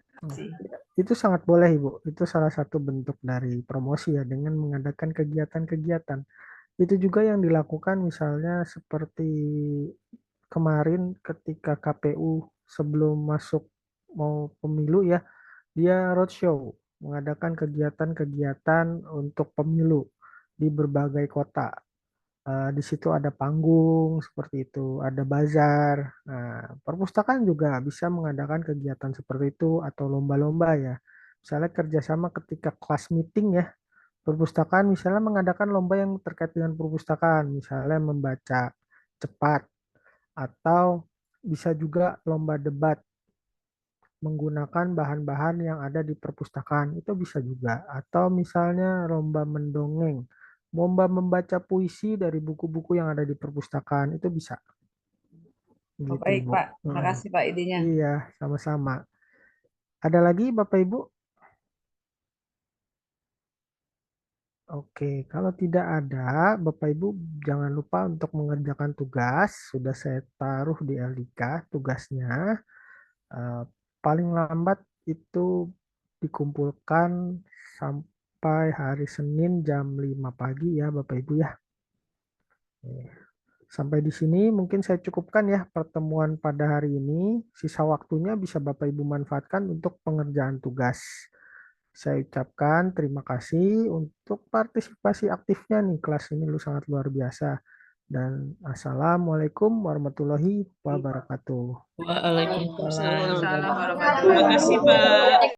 Itu sangat boleh Ibu, itu salah satu bentuk dari promosi ya, dengan mengadakan kegiatan-kegiatan. Itu juga yang dilakukan misalnya seperti kemarin ketika KPU sebelum masuk mau pemilu ya, dia roadshow, mengadakan kegiatan-kegiatan untuk pemilu di berbagai kota. Di situ ada panggung seperti itu, ada bazar. Nah, perpustakaan juga bisa mengadakan kegiatan seperti itu atau lomba-lomba ya. Misalnya kerjasama ketika kelas meeting ya, Perpustakaan misalnya mengadakan lomba yang terkait dengan perpustakaan, misalnya membaca cepat, atau bisa juga lomba debat menggunakan bahan-bahan yang ada di perpustakaan, itu bisa juga. Atau misalnya lomba mendongeng, lomba membaca puisi dari buku-buku yang ada di perpustakaan, itu bisa. Oh, Gitu, baik, Ibu. Pak. Terima kasih, Pak, idenya. Iya, sama-sama. Ada lagi, Bapak Ibu? Oke, kalau tidak ada, Bapak Ibu jangan lupa untuk mengerjakan tugas. Sudah saya taruh di LDK tugasnya. Paling lambat itu dikumpulkan sampai hari Senin jam 5 pagi ya Bapak Ibu ya. Sampai di sini mungkin saya cukupkan ya pertemuan pada hari ini. Sisa waktunya bisa Bapak Ibu manfaatkan untuk pengerjaan tugas. Saya ucapkan terima kasih untuk partisipasi aktifnya nih. Kelas ini lu sangat luar biasa. Dan assalamualaikum warahmatullahi wabarakatuh. Waalaikumsalam. Terima kasih, Pak.